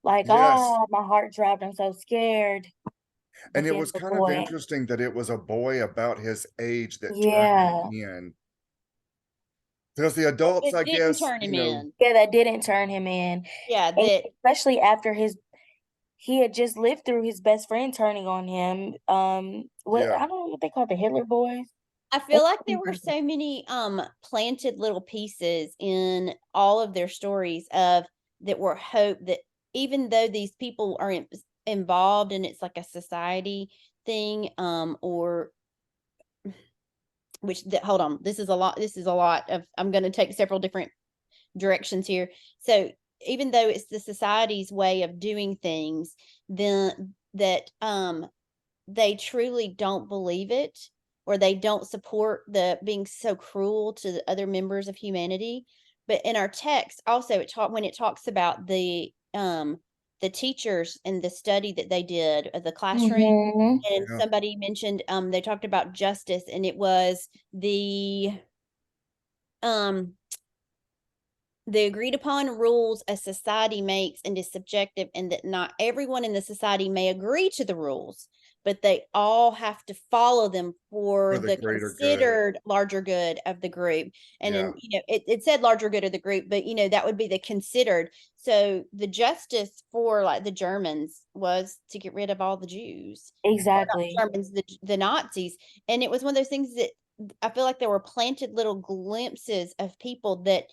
like, Yes. my heart dropped. I'm so scared. And But it then was the kind of boy, interesting that it was a boy about his age that turned him yeah, in. Because the adults, It I didn't guess, turn him in. yeah, that didn't turn him in. Yeah, And that especially after he had just lived through his best friend turning on him. What I yeah, don't know what they call the Hitler boys. I They feel like call there them were something. so many planted little pieces in all of their stories of that were hope that even though these people are involved and it's like a society thing, or hold on, this is a lot of, I'm going to take several different directions here. So even though it's the society's way of doing things, then that they truly don't believe it, or they don't support the being so cruel to the other members of humanity. But in our text also, when it talks about the teachers and the study that they did of the classroom, Mm-hmm. and Yeah. somebody mentioned they talked about justice, and it was um the agreed upon rules a society makes and is subjective, and that not everyone in the society may agree to the rules, but they all have to follow them For for the the greater good. considered larger good of the group. And Yeah. then, it said larger good of the group, but that would be the considered. So the justice for like the Germans was to get rid of all the Jews, or Exactly. not Germans, the Nazis. And it was one of those things that I feel like there were planted little glimpses of people that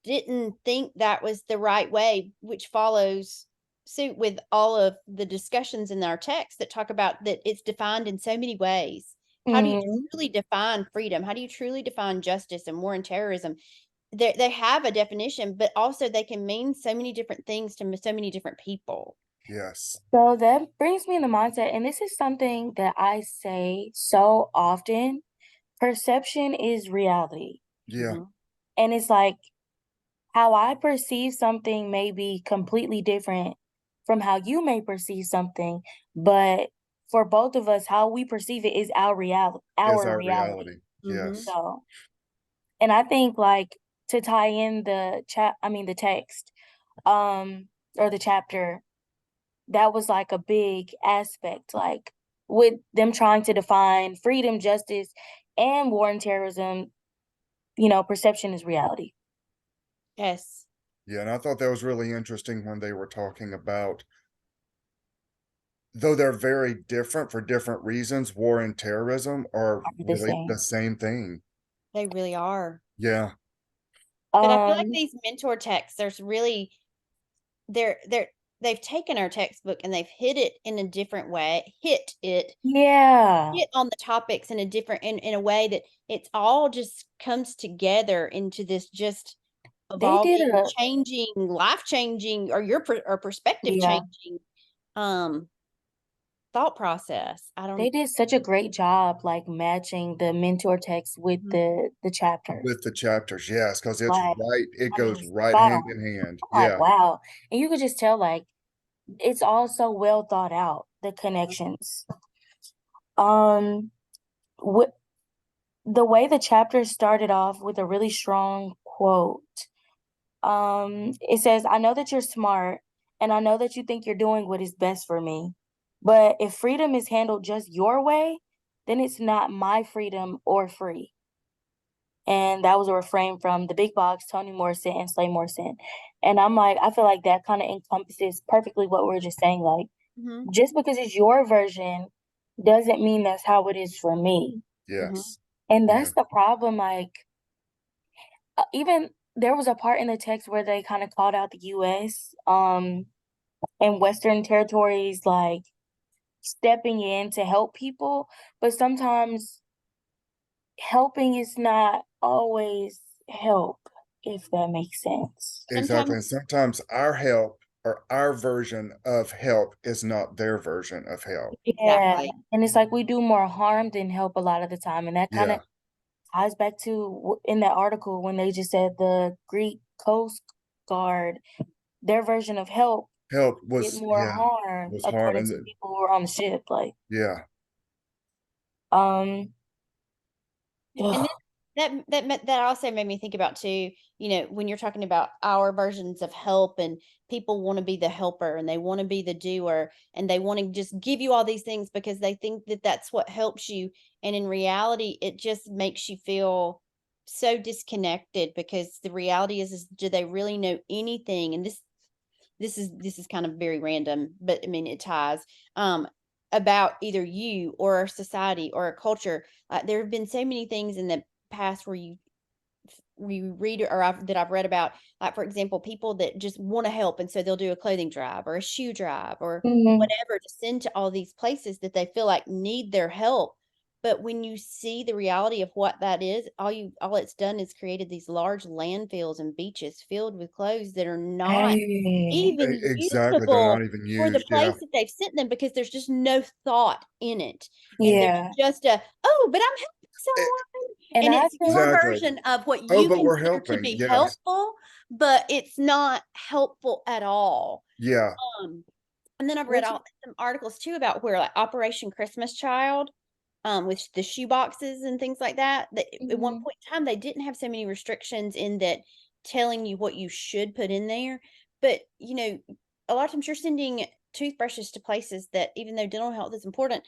didn't think that was the right way, which follows suit with all of the discussions in our text that talk about that it's defined in so many ways. How do you Mm-hmm. truly define freedom? How do you truly define justice and war and terrorism? They have a definition, but also they can mean so many different things to so many different people. Yes. So that brings me in the mindset, and this is something that I say so often. Perception is reality. Yeah. Mhm. And it's like how I perceive something may be completely different from how you may perceive something, but for both of us, how we perceive it is our reality, Is our our reality. reality. Mhm. Yes. So, and I think like to tie in the the text, um, or the chapter, that was like a big aspect, like with them trying to define freedom, justice, and war and terrorism, perception is reality. Yes. Yeah. And I thought that was really interesting when they were talking about, though they're very different for different reasons, war and terrorism are Are the really same. the same thing. They really are. Yeah. But I feel like Um, these mentor texts, there's really they've taken our textbook and they've yeah, hit on the topics in a different in a way that it's all just comes together into this just they did evolving, a changing, life changing, or or perspective yeah, changing um thought process. I they don't did such a great job, like matching the mentor text with Mhm. the chapter. With the chapters. Yes. Cause it's Like, right. It I mean, goes right spot hand on. in hand. I'm like, Yeah. wow, and you could just tell, like, it's all so well thought out, the connections. Um, with the way the chapter started off with a really strong quote. It says, I know that you're smart and I know that you think you're doing what is best for me. But if freedom is handled just your way, then it's not my freedom or free. And that was a refrain from The Big Box, Toni Morrison, and Slay Morrison. And I'm like, I feel like that kind of encompasses perfectly what we are just saying. Like, Mhm. just because it's your version doesn't mean that's how it is for me. Mhm. Yes. And Yeah. that's the problem. Like, even there was a part in the text where they kind of called out the US and Western territories like stepping in to help people, but sometimes helping is not always help, if that makes sense. Exactly. Sometimes And sometimes our help or our version of help is not their version of help. Yeah, exactly. and it's like we do more harm than help a lot of the time, and that kind of Yeah. ties back to in that article when they just said the Greek Coast Guard, their version of help Help did was, more yeah, harm was harm. according And to people who were on the ship. Like, yeah. um, And ugh, that also made me think about too, when you're talking about our versions of help, and people want to be the helper and they want to be the doer, and they want to just give you all these things because they think that that's what helps you. And in reality, it just makes you feel so disconnected, because the reality is do they really know anything? And this is kind of very random, but I mean it ties about either you or our society or a culture. There have been so many things in the past where you read, or that I've read about, like for example, people that just want to help, and so they'll do a clothing drive or a shoe drive or mhm, whatever to send to all these places that they feel like need their help. But when you see the reality of what that is, all it's done is created these large landfills and beaches filled with clothes that are not Hey, even Exactly. They're not usable even for the used. Yeah. place that they've sent them, because there's just no thought in it. And there's yeah. just oh, but I'm helping E- someone. And And I it's think, your Exactly. version of what Oh, you but we're consider to helping. be Yes. helpful, but it's not helpful at all. Yeah. Um, and then I've read which, some articles too about where, like, Operation Christmas Child, with the shoe boxes and things like that. That at one mhm, point in time they didn't have so many restrictions in that telling you what you should put in there. But a lot of times you're sending toothbrushes to places that, even though dental health is important,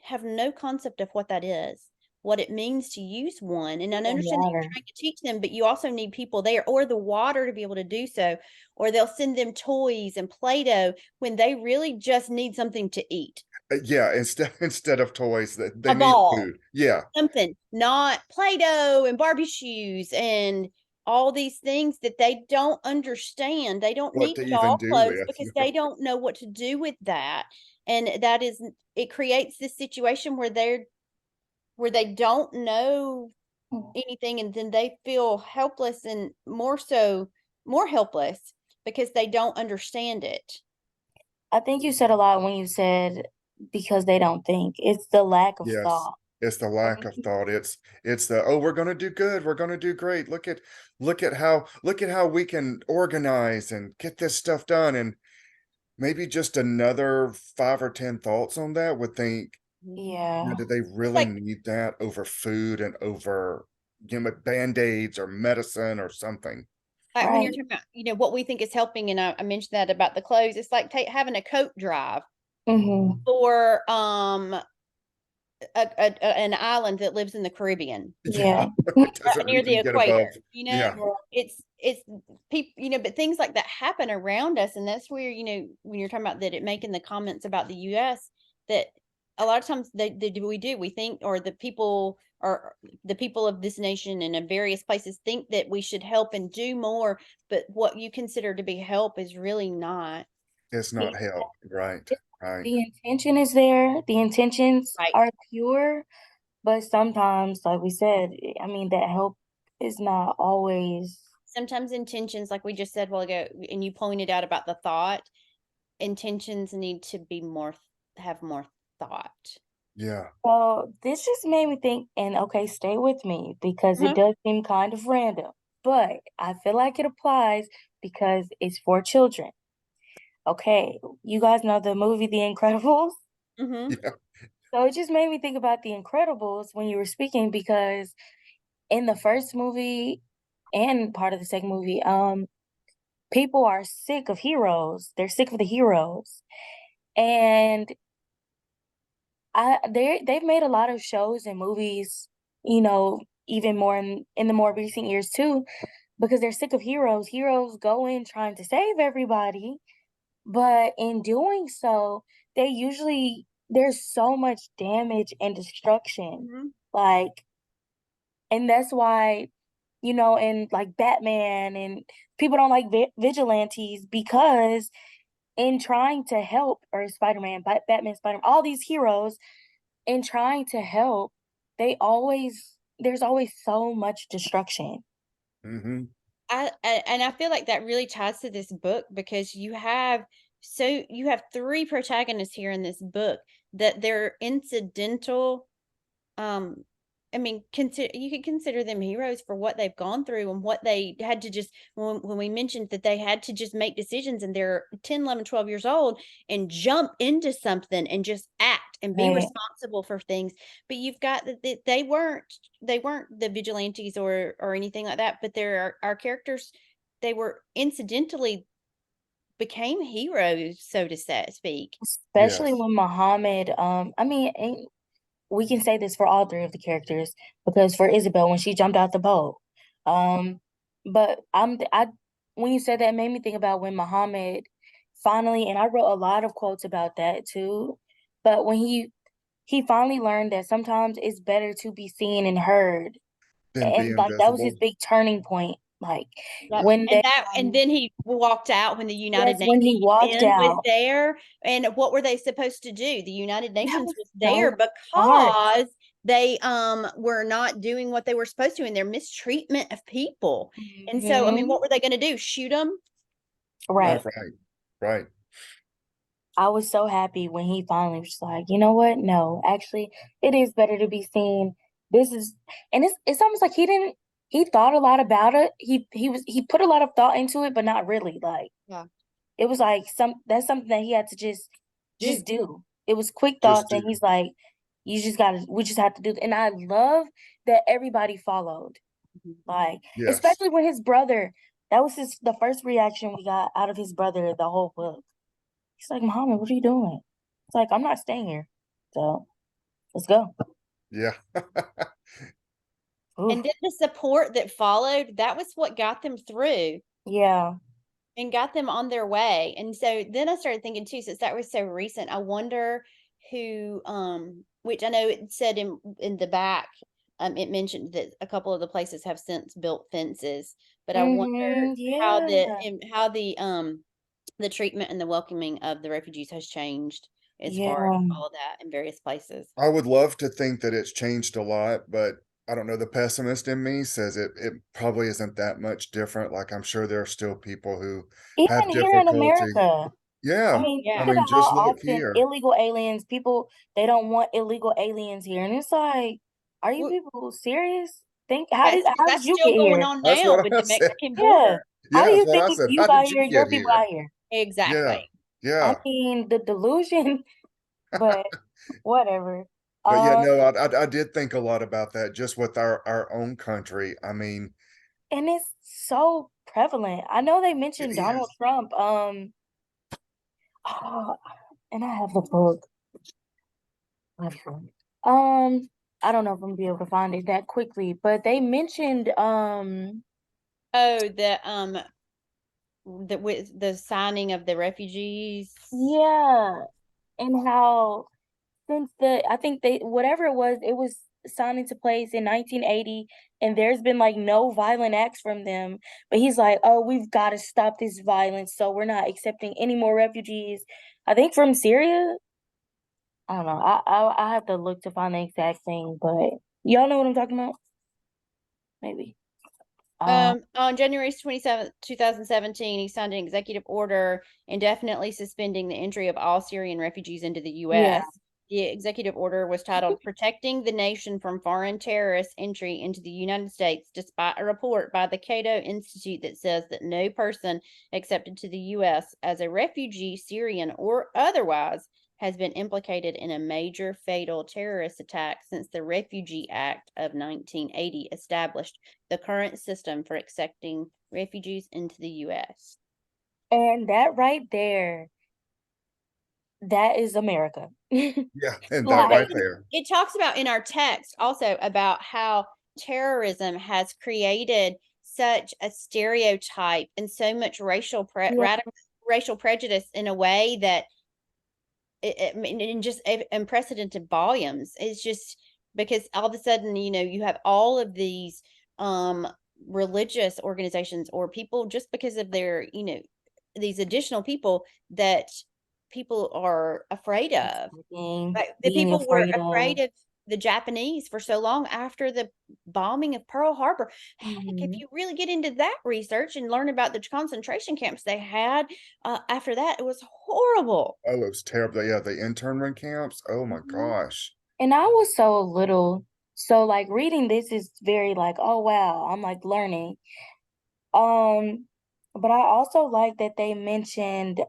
have no concept of what that is, what it means to use one. And I and understand that water. you're trying to teach them, but you also need people there, or the water, to be able to do so. Or they'll send them toys and Play-Doh when they really just need something to eat. Yeah. Instead of toys, that they A need ball, food. Yeah. something, not Play-Doh and Barbie shoes and all these things that they don't understand. They don't What need to even doll do clothes with. because they don't know what to do with that. And that is, it creates this situation where they don't know anything, and then they feel helpless, and more helpless because they don't understand it. I think you said a lot when you said because they don't think. It's the lack of Yes. thought. It's the lack of Everything- thought. It's the, oh, we're gonna do good. We're gonna do great. Look at how we can organize and get this stuff done. And maybe just another 5 or 10 thoughts on that would think, Yeah. do they It's really like need that over food and over, band-aids or medicine or something? when you're Right. talking about, what we think is helping, and I mentioned that about the clothes. It's like having a coat drive Mhm. for an island that lives in the Caribbean, Yeah. Yeah. It doesn't near the even get above. equator. Yeah. It's people, but things like that happen around us. And that's where, when you're talking about that, it making the comments about the US, that a lot of times we think, or the people of this nation and in various places think that we should help and do more, but what you consider to be help is really not. It's not Yeah. help. Right. Right. The intention is there. The intentions Right. are pure, but sometimes, like we said, I mean, that help is not always. Sometimes intentions, like we just said a while ago, and you pointed out about the thought, intentions need to be have more thought. Yeah. So this just made me think, and okay, stay with me because it Uh-huh. does seem kind of random, but I feel like it applies because it's for children. Okay, you guys know the movie The Incredibles? Mhm. Yeah. So it just made me think about The Incredibles when you were speaking because in the first movie and part of the second movie, people are sick of heroes. They're sick of the heroes. And they've made a lot of shows and movies, even more in the more recent years too, because they're sick of heroes. Heroes go in trying to save everybody, but in doing so, there's so much damage and destruction. Mhm. Like, and that's why, and like Batman and people don't like vigilantes because in trying to help, or Spider-Man, Batman, Spider-Man, all these heroes in trying to help, there's always so much destruction. Hmm. And I feel like that really ties to this book, because you have three protagonists here in this book that they're incidental. um I mean, you could consider them heroes for what they've gone through and what they had to just, when we mentioned that they had to just make decisions, and they're 10, 11, 12 years old, and jump into something and just act and be Right. responsible for things. But you've got that they weren't the vigilantes or anything like that, but there are our characters. They were incidentally became heroes, so to speak. Especially Yes. when Muhammad, I mean, we can say this for all three of the characters because for Isabel when she jumped out the boat, um, but when you said that it made me think about when Muhammad finally, and I wrote a lot of quotes about that too, but when he finally learned that sometimes it's better to be seen and heard, Then be and like that was his invisible. big turning point, like Yep, when they and then he walked out when the United yes, when Nations he walked UN was out, there. And what were they supposed to do? The United that Nations was was there so hard. because they were not doing what they were supposed to in their mistreatment of people. And so, I mean, what were they going to do? Shoot them? Right. Right. I was so happy when he finally was like, you know what? No, actually, it is better to be seen. This is, and it's almost like he thought a lot about it. He put a lot of thought into it, but not really. Like, Yeah. it was like that's something that he had to just do. It was quick Just thoughts, do. and he's like, we just have to do. And I love that everybody followed. Like, Yes. especially when his brother, that was the first reaction we got out of his brother the whole book. He's like, Muhammad, what are you doing? It's like, I'm not staying here. So let's go. Yeah. Oof. And then the support that followed, that was what got them through Yeah. and got them on their way. And so then I started thinking too, since that was so recent, I wonder who, which I know it said in the back, it mentioned that a couple of the places have since built fences, but I wonder how Yeah. the treatment and the welcoming of the refugees has changed as far as Yeah. all of that in various places. I would love to think that it's changed a lot, but I don't know. The pessimist in me says it probably isn't that much different. Like, I'm sure there are still people who have Even here in difficulty. America. I Yeah. mean, I think Yeah. mean, about how just look often here. illegal aliens, people, they don't want illegal aliens here. And it's like, are you people serious? Think, Yes, because how did that's you still get going here? on That's now what with I the said. Mexican Yeah. border. How Yeah, do that's you what think I if said. you How got did here, you your get people here? got here? Yeah. Exactly. I Yeah. mean, the delusion, but whatever. But yeah, Um, no, I did think a lot about that just with our own country. I mean, and it's so prevalent. I know they it mentioned Donald is. Trump. Oh, and I have the book. I have the book. I don't know if I'm gonna be able to find it that quickly, but they mentioned Oh, with the signing of the refugees. yeah, and how since I think they whatever it was signed into place in 1980, and there's been like no violent acts from them. But he's like, oh, we've got to stop this violence, so we're not accepting any more refugees. I think from Syria. I don't know. I have to look to find the exact thing, but y'all know what I'm talking about? Maybe. Um, On January 27th, 2017, he signed an executive order indefinitely suspending the entry of all Syrian refugees into the yeah. U.S. The executive order was titled Protecting the Nation from Foreign Terrorist Entry into the United States, despite a report by the Cato Institute that says that no person accepted to the U.S. as a refugee, Syrian or otherwise, has been implicated in a major fatal terrorist attack since the Refugee Act of 1980 established the current system for accepting refugees into the U.S. And that right there, that is America. Yeah, and that Like, right there. It talks about in our text also about how terrorism has created such a stereotype and so much yeah. racial prejudice in a way that in just unprecedented volumes. It's just because all of a sudden, you have all of these religious organizations or people just because of their, these additional people that people are afraid of. Like the Being people were afraid of. afraid of the Japanese for so long after the bombing of Pearl Harbor. Heck, if Mhm. you really get into that research and learn about the concentration camps they had, after that, it was horrible. Oh, it was terrible. Yeah, the internment camps. Oh my Mhm. gosh. And I was so little, so like reading this is very like, oh wow, I'm like learning. Um, but I also like that they mentioned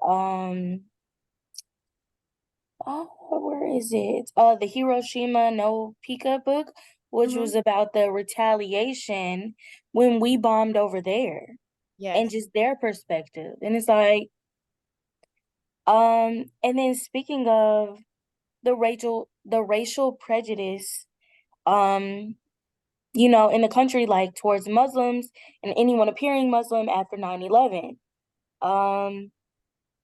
oh, where is it? The Hiroshima no Pika book, which Mhm. was about the retaliation when we bombed over there and Yes. just their perspective. And it's like, and then speaking of the racial prejudice, um, in the country, like towards Muslims and anyone appearing Muslim after 9/11. Um,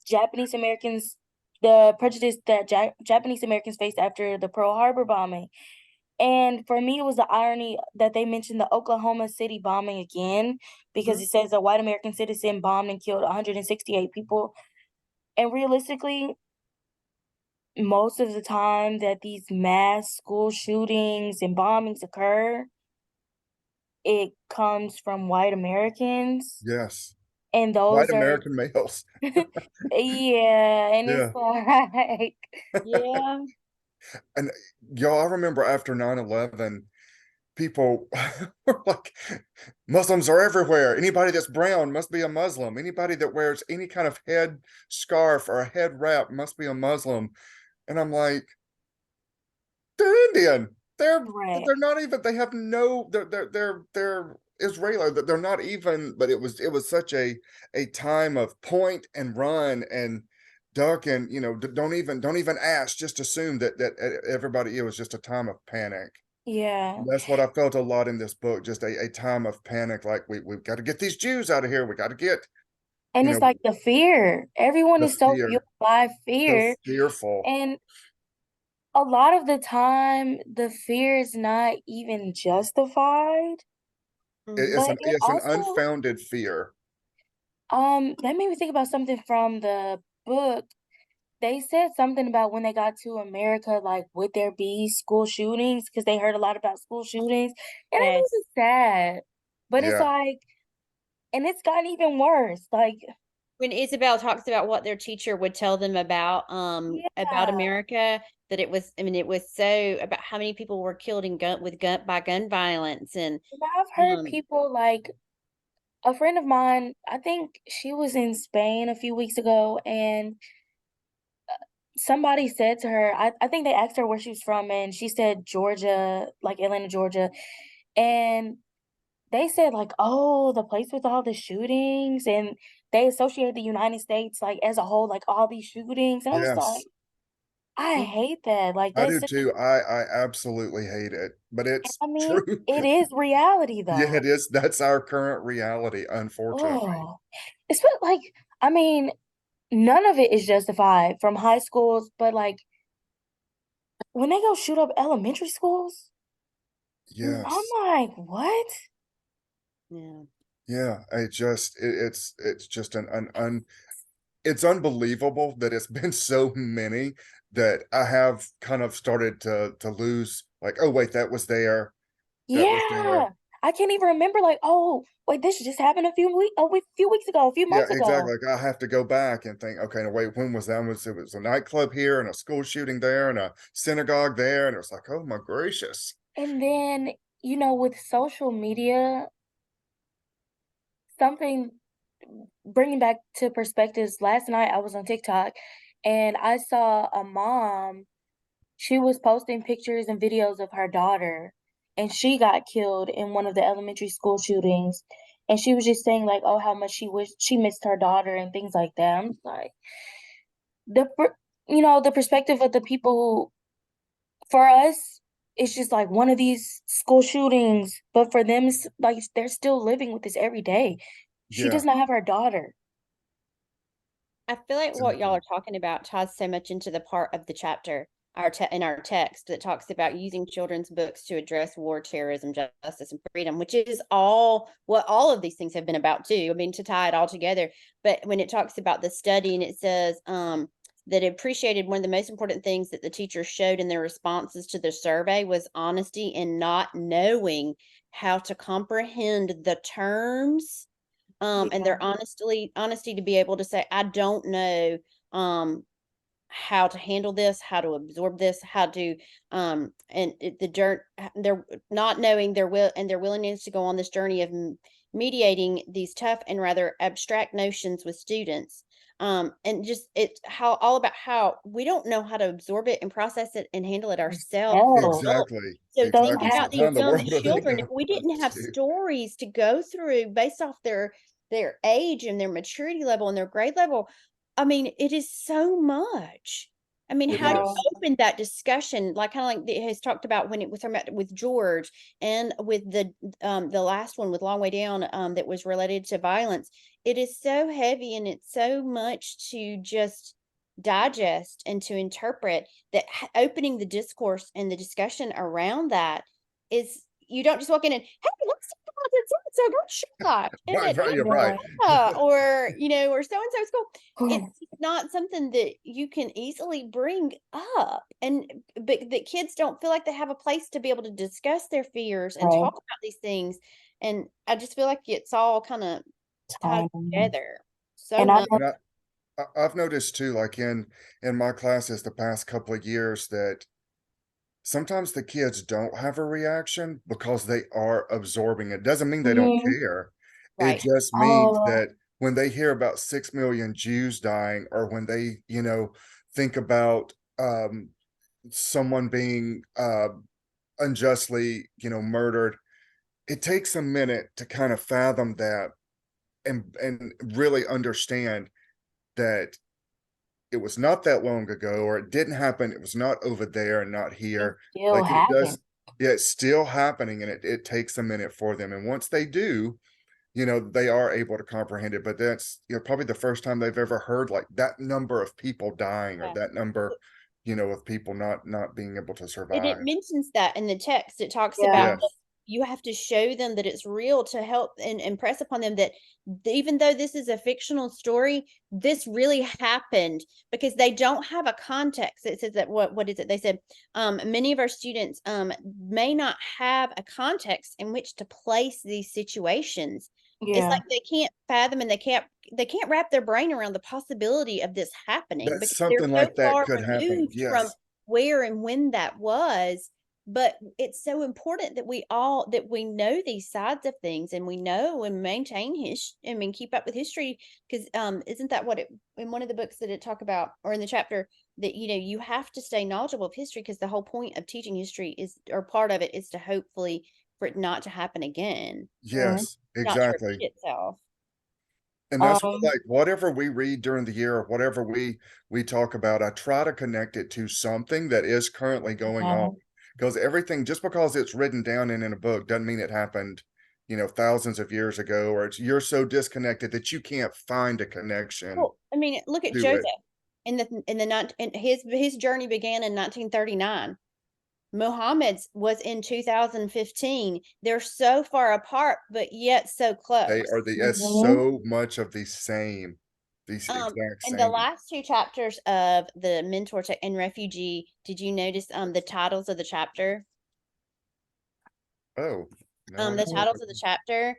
Japanese Americans, the prejudice that Japanese Americans faced after the Pearl Harbor bombing. And for me, it was the irony that they mentioned the Oklahoma City bombing again, because Mhm. it says a white American citizen bombed and killed 168 people. And realistically, most of the time that these mass school shootings and bombings occur, it comes from white Americans, Yes. and White those are American males. yeah, and it's Yeah. like Yeah. And y'all, I remember after 9/11, people were like, Muslims are everywhere. Anybody that's brown must be a Muslim. Anybody that wears any kind of head scarf or a head wrap must be a Muslim. And I'm like, they're Indian. right. They're not even, they have no, they're Israeli. They're not even, but it was such a time of point and run and duck, and don't even ask, just assume that everybody, it was just a time of panic. Yeah. That's what I felt a lot in this book, just a time of panic, like we've got to get these Jews out of here. We got to get, And you it's know, like the fear. Everyone the is so fear, fueled by so fear. fearful. And a lot of the time, the fear is not even justified, Mhm. but it It's an also, unfounded fear. that made me think about something from the book. They said something about when they got to America, like, would there be school shootings? Because they heard a lot about school shootings, and it Yes. made me sad. But it's Yeah, like, and it's gotten even worse. Like, When Isabel talks about what their teacher would tell them about yeah, America, that it was, I mean, it was so about how many people were killed in gun violence, and and I've heard um people like a friend of mine. I think she was in Spain a few weeks ago, and somebody said to her, I think they asked her where she was from, and she said Georgia, like Atlanta, Georgia. And they said like, "Oh, the place with all the shootings," and they associate the United States, like, as a whole, like, all these shootings, and I was like, yes. "I hate that." Like, I that's do such a too. I absolutely hate it, but it's I mean, true. it is reality, Yeah, though. it is. That's our current reality, unfortunately. Oh, it's but, like, I mean, none of it is justified from high schools, but, like, when they go shoot up elementary schools, I'm Yes. like, "What?" yeah. Yeah. It's just it's unbelievable that it's been so many that I have kind of started to lose, like, oh wait, that was there. That was there. Yeah. I can't even remember, like, "Oh, wait, this just happened a few weeks ago, a few Yeah, months exactly. ago." Like I have to go back and think, okay, no, wait, when was that? It was a nightclub here and a school shooting there and a synagogue there, and it was like, oh my gracious. And then, with social media, something bringing back to perspectives, last night I was on TikTok and I saw a mom, she was posting pictures and videos of her daughter, and she got killed in one of the elementary school shootings. And she was just saying, like, oh, how much she wished she missed her daughter and things like that. I'm just like, the perspective of the people for us, it's just like one of these school shootings, but for them, it's like they're still living with this every day. She Yeah, does not have her daughter. I feel like what y'all exactly. are talking about ties so much into the part of the chapter in our text that talks about using children's books to address war, terrorism, justice, and freedom, which is all what all of these things have been about too. I mean, to tie it all together. But when it talks about the study and it says that it appreciated one of the most important things that the teachers showed in their responses to the survey was honesty and not knowing how to comprehend the terms, and Yeah, their honesty to be able to say, I don't know how to handle this, how to absorb this, how to and the dirt they're not knowing their will and their willingness to go on this journey of mediating these tough and rather abstract notions with students. And just it's how all about how we don't know how to absorb it and process it and handle it ourselves as ourselves adults. Exactly. So think Exactly. So somehow. about how these in the young world are they children. If gonna we didn't have do? stories to go through based off their age and their maturity level and their grade level, I mean, it is so much. I mean, It how do you is. No. open that discussion? Like kind of like it has talked about when it was talking about with George and with the last one with Long Way Down, that was related to violence. It is so heavy and it's so much to just digest and to interpret that opening the discourse and the discussion around that is you don't just walk in and hey, let's talk so don't shoot that. And Right, it, right, you're right. yeah, or or so and so school. It's not something that you can easily bring up, and but the kids don't feel like they have a place to be able to discuss their fears and Right. talk about these things. And I just feel like it's all kind of tied Time. together so And I much. know, And I've noticed too, like in my classes the past couple of years, that sometimes the kids don't have a reaction because they are absorbing it. Doesn't mean they don't mhm. care. It Right. just means Oh, that when they hear about 6 million Jews dying, or when they, think about someone being unjustly, murdered, it takes a minute to kind of fathom that and really understand that it was not that long ago, or it didn't happen. It was not over there and not it's here. still Like it happening. does, yeah, it's still happening, and it takes a minute for them. And once they do, they are able to comprehend it. But that's probably the first time they've ever heard like that number of people dying, or Yeah. that number, of people not being able to And it survive. mentions that in the text. It talks Yeah. about that Yes, you have to show them that it's real to help and impress upon them that even though this is a fictional story, this really happened, because they don't have a context. It says that what is it? They said many of our students may not have a context in which to place these situations. It's Yeah. like they can't fathom, and they can't wrap their brain around the possibility of this happening, that's because they're something so like that far could happen. removed from Yes, where and when that was. But it's so important that we know these sides of things, and we know and maintain keep up with history, because isn't that what it in one of the books that it talk about, or in the chapter, that you have to stay knowledgeable of history, because the whole point of teaching history is, or part of it is, to hopefully for it not to happen again, Mhm. yes, not to exactly. repeat itself. And that's what, Um, like, whatever we read during the year, or whatever we talk about, I try to connect it to something that is currently going on. mhm. Because everything, just because it's written down in a book, doesn't mean it happened, thousands of years ago, or you're so disconnected that you can't find a connection Well, I mean, look at to Joseph it. and his journey began in 1939. Muhammad's was in 2015. They're so far apart, but yet so They close. are Mhm. so much of these exact In the same. last two chapters of the Mentor and Refugee, did you notice the titles of the chapter? Oh, no, I The didn't. titles of the chapter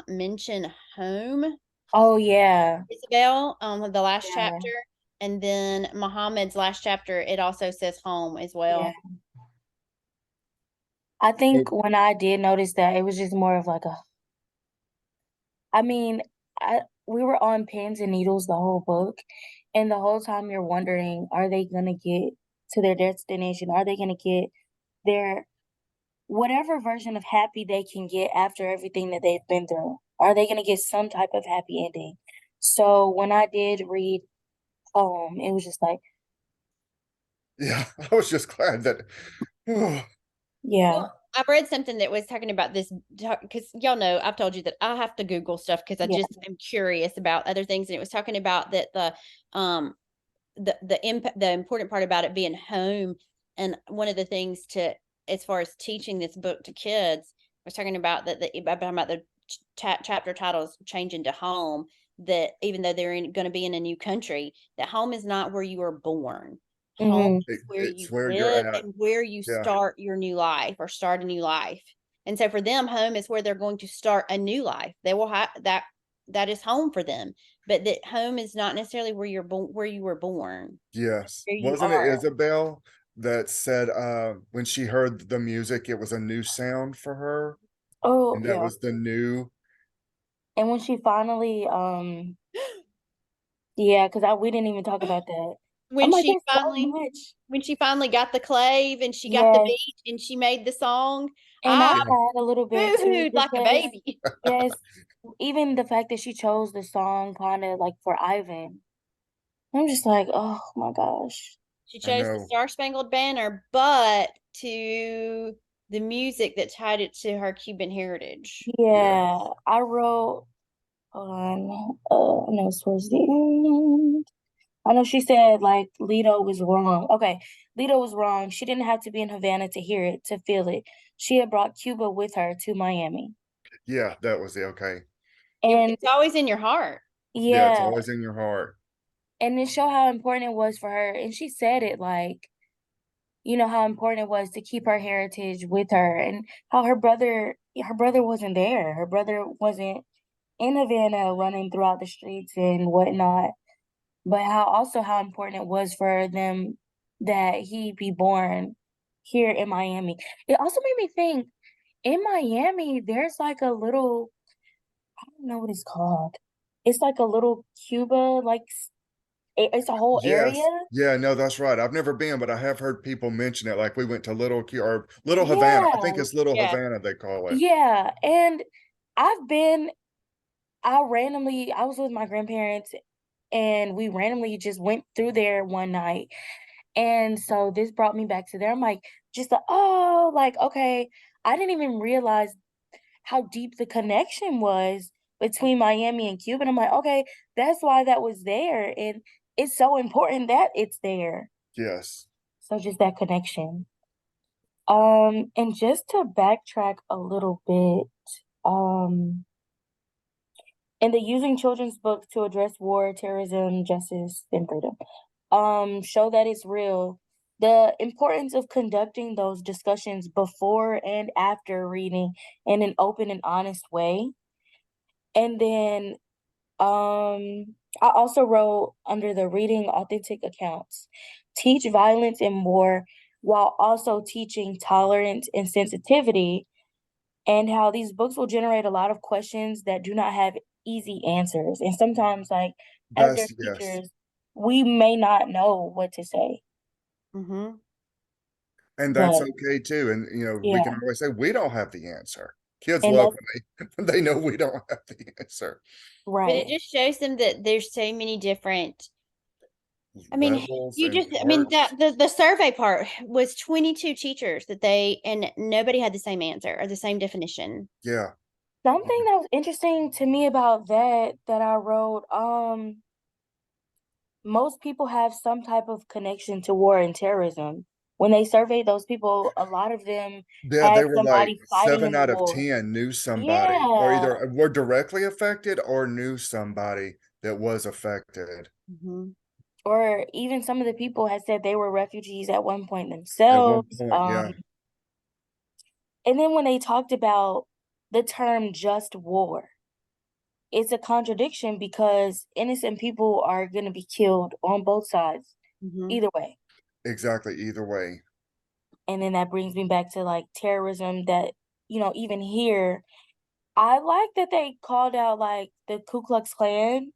mention home, Oh yeah. Isabel, the last Yeah. chapter, and then Muhammad's last chapter, it also says home as Yeah. well. I Oh, think when I did notice that, it was just more of like a, I mean, we were on pins and needles the whole book, and the whole time you're wondering, are they gonna get to their destination? Are they gonna get their whatever version of happy they can get after everything that they've been through? Are they gonna get some type of happy ending? So when I did read it was just like, yeah, I was just glad that. yeah, Well, I've read something that was talking about this, because y'all know I've told you that I have to Google stuff because I yeah, just am curious about other things, and it was talking about that um the important part about it being home, and one of the things to, as far as teaching this book to kids, was talking about about the chapter titles changing to home, that even though they're going to be in a new country, that home is not where you were born. Home mhm, is where It's you where you're live at. and where you Yeah. start your new life, or start a new life. And so for them, home is where they're going to start a new life. They will have that is home for them, but that home is not necessarily where you're born, where you were born, Yes. where you Wasn't it are. Isabel that said when she heard the music, it was a new sound for her? oh And that yeah. was the new. And when she finally, yeah, because we didn't even talk about that. I'm when like, she there's so finally much. when she finally got the clave and she got the Yes, beat and she made the song, and I I Yeah. cried a little bit too boohooed like a because baby. yes, even the fact that she chose the song kind of like for Ivan, I'm just like, oh my gosh. She I chose the know. Star Spangled Banner, but to the music that tied it to her Cuban heritage. Yeah. Yeah, I wrote, hold on, I know it's towards the end. I know she said like Lito was wrong. Okay, Lito was wrong. She didn't have to be in Havana to hear it, to feel it. She had brought Cuba with her to Miami. Yeah, that was it. Okay. And It's always in your heart. Yeah, it's yeah, always in your heart. and it showed how important it was for her. And she said it like, you know, how important it was to keep her heritage with her, and how her brother wasn't there. Her brother wasn't in Havana running throughout the streets and whatnot. But how important it was for them that he be born here in Miami. It also made me think, in Miami, there's like a little, I don't know what it's called. It's like a little Cuba, like it's a whole area. Yes. Yeah, no, that's right. I've never been, but I have heard people mention it. Like we went to Little Havana. I think Yeah, it's Little Yeah. Havana they call it. yeah. And I've been, I was with my grandparents and we randomly just went through there one night. And so this brought me back to there. I'm like, just the, oh, like, okay, I didn't even realize how deep the connection was between Miami and Cuba. And I'm like, okay, that's why that was there. And it's so important that it's there. Yes. So just that connection. And just to backtrack a little bit, um, in the Using Children's Book to Address War, Terrorism, Justice, and Freedom, show that it's real. The importance of conducting those discussions before and after reading in an open and honest way. And then I also wrote under the reading authentic accounts. Teach violence and war while also teaching tolerance and sensitivity, and how these books will generate a lot of questions that do not have easy answers. And sometimes, like, as their Yes. teachers, we may not know what to say. Mm-hmm. And that's But okay too. And we can yeah, always say we don't have the answer. Kids and love that's when they know we don't have the answer. But it right. just shows them that there's so many different. I mean, Levels you and just, I mean, parts. the survey part was 22 teachers that and nobody had the same answer or the same definition. Yeah. Something that was interesting to me about that I wrote, most people have some type of connection to war and terrorism. When they surveyed those people, a lot of them Yeah, they had were like somebody fighting in seven the out of war. 10 knew somebody, or Yeah. either were directly affected or knew somebody that was affected Mm-hmm. Or even some of the people had said they were refugees at one point at one themselves. point. Yeah. And then when they talked about the term just war, it's a contradiction because innocent people are going to be killed on both sides, Mm-hmm. either way. Exactly. Either way. And then that brings me back to like terrorism that, even here, I like that they called out like the Ku Klux Klan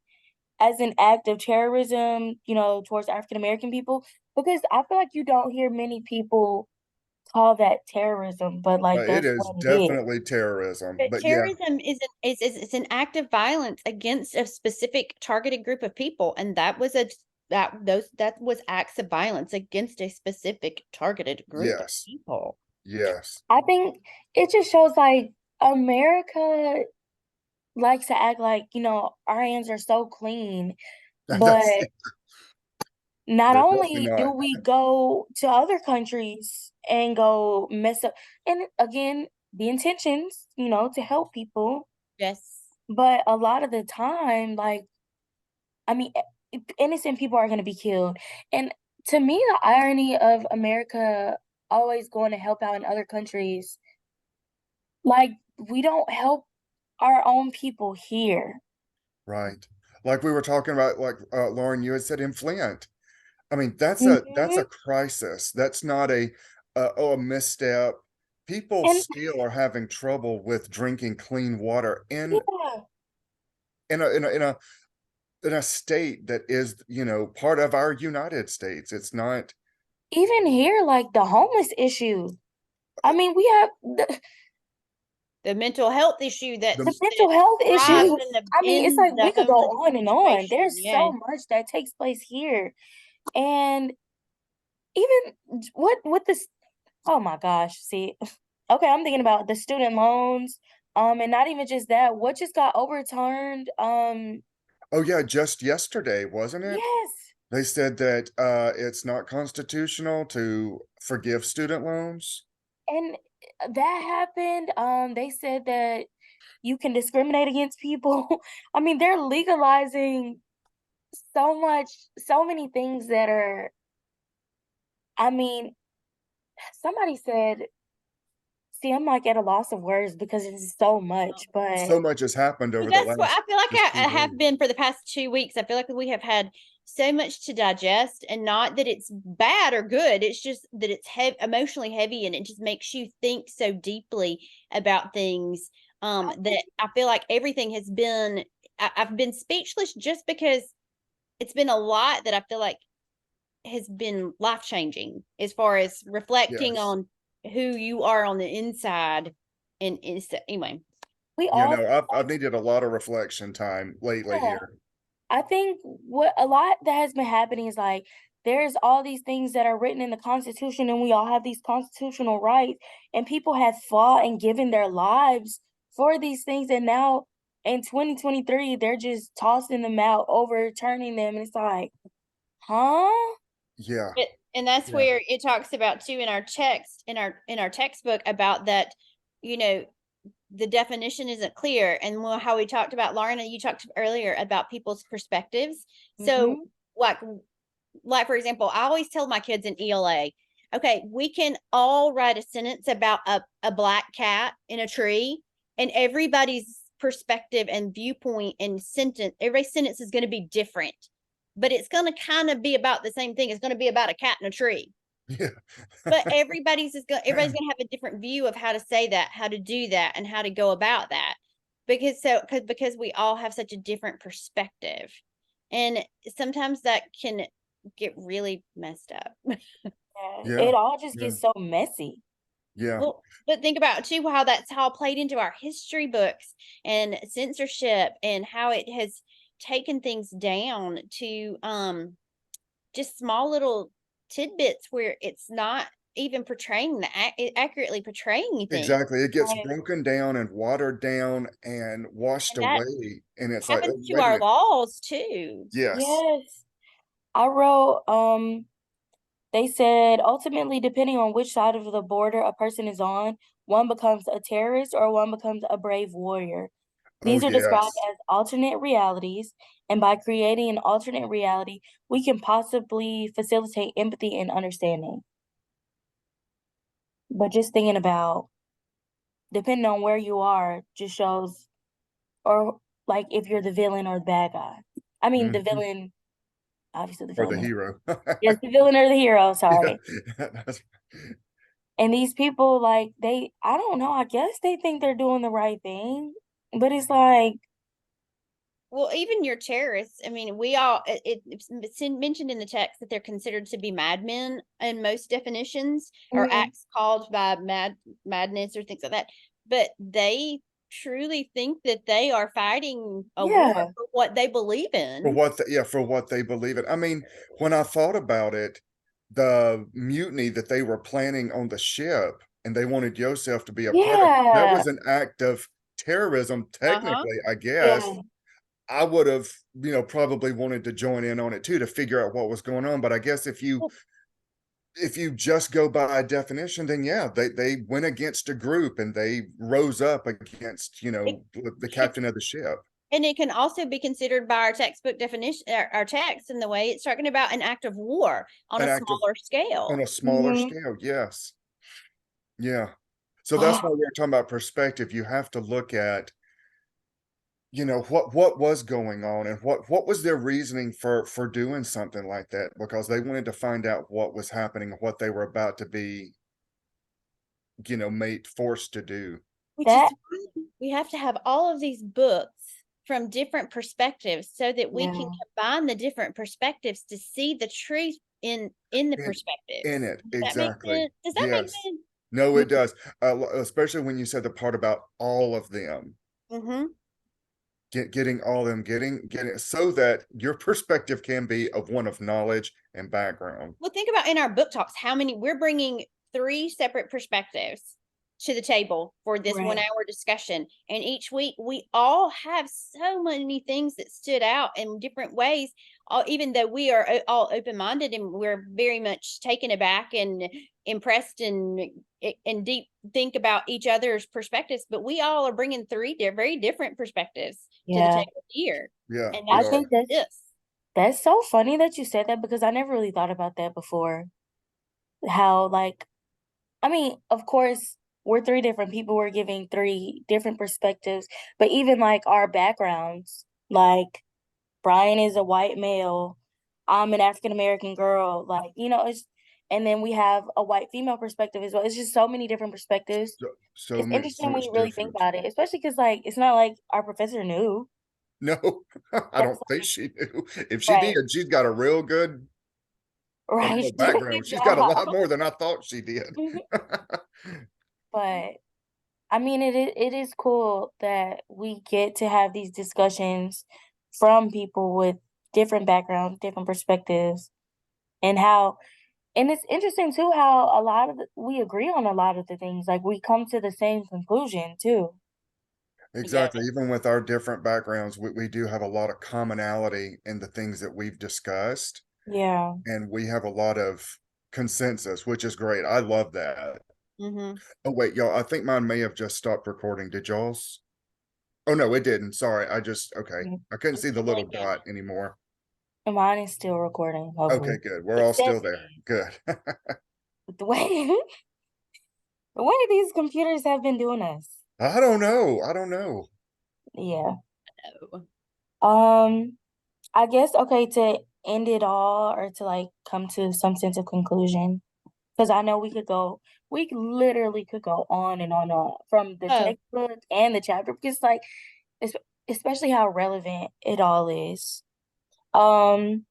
as an act of terrorism, towards African American people, because I feel like you don't hear many people call that terrorism, but like It that's is what it is. definitely terrorism. But But yeah, terrorism is it's an act of violence against a specific targeted group of people, and that was acts of violence against a specific targeted group of yes. people. Yes. I think it just shows like America likes to act like, our hands are so clean, but That's not they're definitely only do not. we go to other countries and go mess up, and again, the intentions, to help people, Yes. but a lot of the time, like, I mean, innocent people are going to be killed. And to me, the irony of America always going to help out in other countries, like, we don't help our own people here. Right. Like we were talking about, like Lauren, you had said in Flint. I mean, that's Mhm. a crisis. That's not a misstep. People And still are having trouble with drinking clean water yeah, in a in a in a in a state that is, part of our United States. It's not even here, like the homeless issue. I mean, we have The mental health issue the that mental health thrives issue. I mean, it's like in the we could go homeless on and on. situation. There's so Yes. much that takes place here. And even what this, oh my gosh, see. Okay, I'm thinking about the student loans. And not even just that, what just got overturned. oh yeah, just yesterday, wasn't it? Yes. They said that it's not constitutional to forgive student loans. And that happened. They said that you can discriminate against people. I mean, they're legalizing so many things that are, I mean, somebody said, see, I'm like at a loss of words because it's so much, but So much has happened Well, over the that's what last I feel like just I few have days. been for the past 2 weeks. I feel like we have had so much to digest, and not that it's bad or good. It's just that it's emotionally heavy, and it just makes you think so deeply about things. That I feel like everything has been. I've been speechless just because it's been a lot that I feel like has been life changing as far as reflecting Yes. on who you are on the inside. And anyway. we Yeah, all no, I've needed a lot of reflection time lately yeah. here. I think what a lot that has been happening is like there's all these things that are written in the Constitution, and we all have these constitutional rights, and people have fought and given their lives for these things, and now in 2023 they're just tossing them out, overturning them, and it's like, huh? Yeah, And that's yeah, where it talks about too in our text, in our textbook, about that, you know, the definition isn't clear. And how we talked about, Lauren, you talked earlier about people's perspectives. So Mhm. like for example, I always tell my kids in ELA, okay, we can all write a sentence about a black cat in a tree, and everybody's perspective and viewpoint and sentence, every sentence is going to be different, but it's going to kind of be about the same thing. It's going to be about a cat in a tree, yeah. but everybody's gonna have a different view of how to say that, how to do that, and how to go about that. Because we all have such a different perspective. And sometimes that can get really messed up. Yeah, Yeah, it all just yeah, gets so messy. yeah, Well, but think about too how that's how played into our history books and censorship, and how it has taken things down to just small little tidbits where it's not even portraying accurately portraying things. exactly. It gets Right. broken down and watered down and washed And that away. And it's like, happens oh, to wait a our minute. laws too. Yes. Yes. I wrote, they said ultimately, depending on which side of the border a person is on, one becomes a terrorist or one becomes a brave warrior. Oh, These are described yes. as alternate realities, and by creating an alternate reality, we can possibly facilitate empathy and understanding. But just thinking about, depending on where you are, just shows, or like if you're the villain or the bad guy. I mean, the Mhm. villain, obviously the Or the villain. hero. Yes, the villain or the hero, Yeah. sorry. That's- And these people, like, I don't know, I guess they think they're doing the right thing, but it's like, Well, even your terrorists, I mean, we all, it's mentioned in the text that they're considered to be madmen in most definitions, or mhm, acts called by madness or things like that. But they truly think that they are fighting a war yeah, for what they believe for in. what, yeah, for what they believe in. I mean, when I thought about it, the mutiny that they were planning on the ship and they wanted Yosef to be a part of, that yeah, was an act of terrorism, Uh-huh. technically, I guess. yeah, I would have, probably wanted to join in on it too to figure out what was going on. But I guess Well, if you just go by definition, then yeah, they went against a group and they rose up against, it, the it captain of the ship. and it can also be considered by our textbook definition, our text, in the way it's talking about an act of war on An a act of smaller on scale. a smaller mhm. scale, yes. Yeah. So that's why we're talking about perspective. You have to look at, what was going on and what was their reasoning for doing something like that, because they wanted to find out what was happening, what they were about to be, made forced to do. Which is That why we have to have all of these books from different perspectives, so that we can yeah, combine the different perspectives to see the truth in the In in perspectives. it, Does that make exactly. sense? Does that make Yes. sense? No, it mhm, does. Especially when you said the part about all of them. Mm-hmm. Getting all of them, getting so that your perspective can be of one of knowledge and background. Well, think about in our book talks how many we're bringing, three separate perspectives to the table for this Right. 1 hour discussion. And each week we all have so many things that stood out in different ways. Even though we are all open-minded and we're very much taken aback and impressed and deep think about each other's perspectives, but we all are bringing three very different perspectives to the Yeah. table here. Yeah, And we I that's are. think that's this. that's so funny that you said that because I never really thought about that before. How like I mean, of course, we're three different people. We're giving three different perspectives, but even like our backgrounds, like Brian is a white male, I'm an African American girl, like, it's and then we have a white female perspective as well. It's just so many different perspectives. So It's much, so interesting when much you really think different. about it, especially because like it's not like our professor knew. No, I That's don't think like she knew. If she right, did, she's got a real good, right. She did a background. good She's got a job. lot more than I thought she did. But I mean, it is cool that we get to have these discussions from people with different backgrounds, different perspectives, and how and it's interesting too how a lot of we agree on a lot of the things. Like we come to the same conclusion too. Yeah. Exactly. Even with our different backgrounds, we do have a lot of commonality in the things that we've discussed, Yeah. and we have a lot of consensus, which is great. I love that. Mm-hmm. Oh, wait, y'all, I think mine may have just stopped recording. Did y'all's? Oh, no, it didn't. Sorry. Okay. Mm. I couldn't see the little Blinking. dot anymore. And mine is still recording, Okay, hopefully. good. We're It all says still it there. is. Good. But the way the way these computers have been doing us. I don't know. I don't know. Yeah. Oh. I guess okay to end it all or to like come to some sense of conclusion. Because I know we literally could go on and on and on from the Oh, textbook and the chapter because like es- especially how relevant it all is. Um,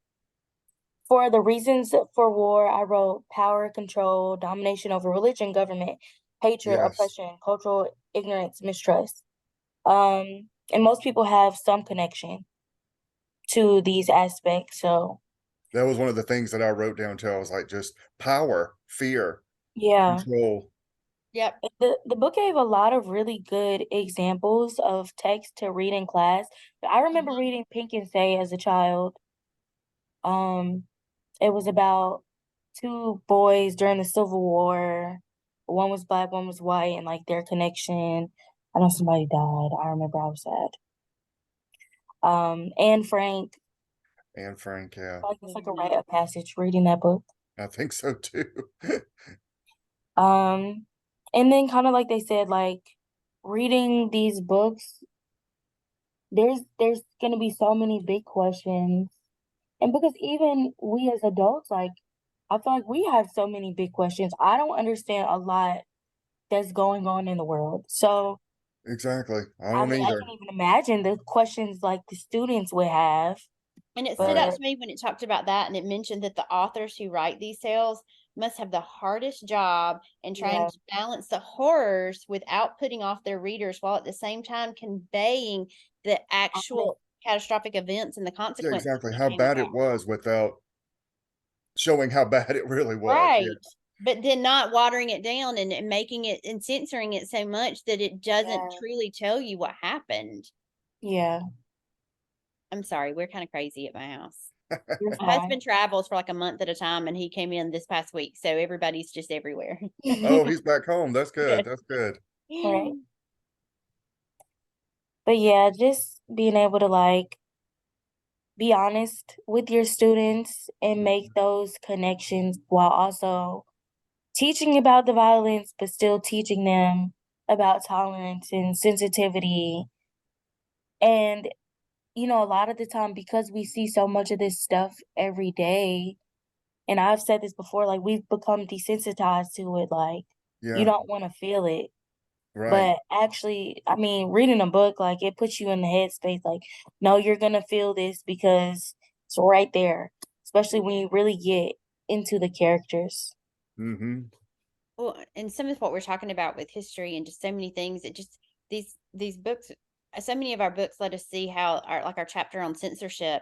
for the reasons for war, I wrote power, control, domination over religion, government, hatred, Yes. oppression, cultural ignorance, mistrust. And most people have some connection to these aspects. So That was one of the things that I wrote down too. I was like, just power, fear, yeah. control. yep. The book gave a lot of really good examples of text to read in class. I remember Mhm. reading Pink and Say as a child. Um, it was about two boys during the Civil War. One was black, one was white, and like their connection. I know somebody died. I remember I was sad. Anne Frank, And Frank, yeah. like it's like a rite of passage reading that book. I think so too. Um, and then kind of like they said, like reading these books, there's gonna be so many big questions. And because even we as adults, like I feel like we have so many big questions. I don't understand a lot that's going on in the world. So Exactly. I I don't mean, I either. can't even imagine the questions like the students would have. And it stood out Right. But to me when it talked about that, and it mentioned that the authors who write these tales must have the hardest job in trying yeah, to balance the horrors without putting off their readers while at the same time conveying the honest, actual catastrophic events and the Yeah, consequences exactly. that How came bad about. it was without showing how bad it really was. Right. Yes. But then not watering it down and making it and censoring it so much that it doesn't yeah, truly tell you what happened. yeah, I'm sorry, we're kind of crazy at my house. you're My fine. husband travels for like a month at a time and he came in this past week, so everybody's just everywhere. Oh, he's back home. That's good. Yes. That's good. Right. But yeah, just being able to like be honest with your students and make those connections while also teaching about the violence, but still teaching them about tolerance and sensitivity. And, a lot of the time, because we see so much of this stuff every day, and I've said this before, like we've become desensitized to it. Like you Yeah. don't want to feel it. Right. But actually, I mean, reading a book, like it puts you in the headspace, like, no, you're gonna feel this because it's right there, especially when you really get into the characters. Mm-hmm. Well, and some of what we're talking about with history and just so many things, it just these books, so many of our books let us see how our chapter on censorship,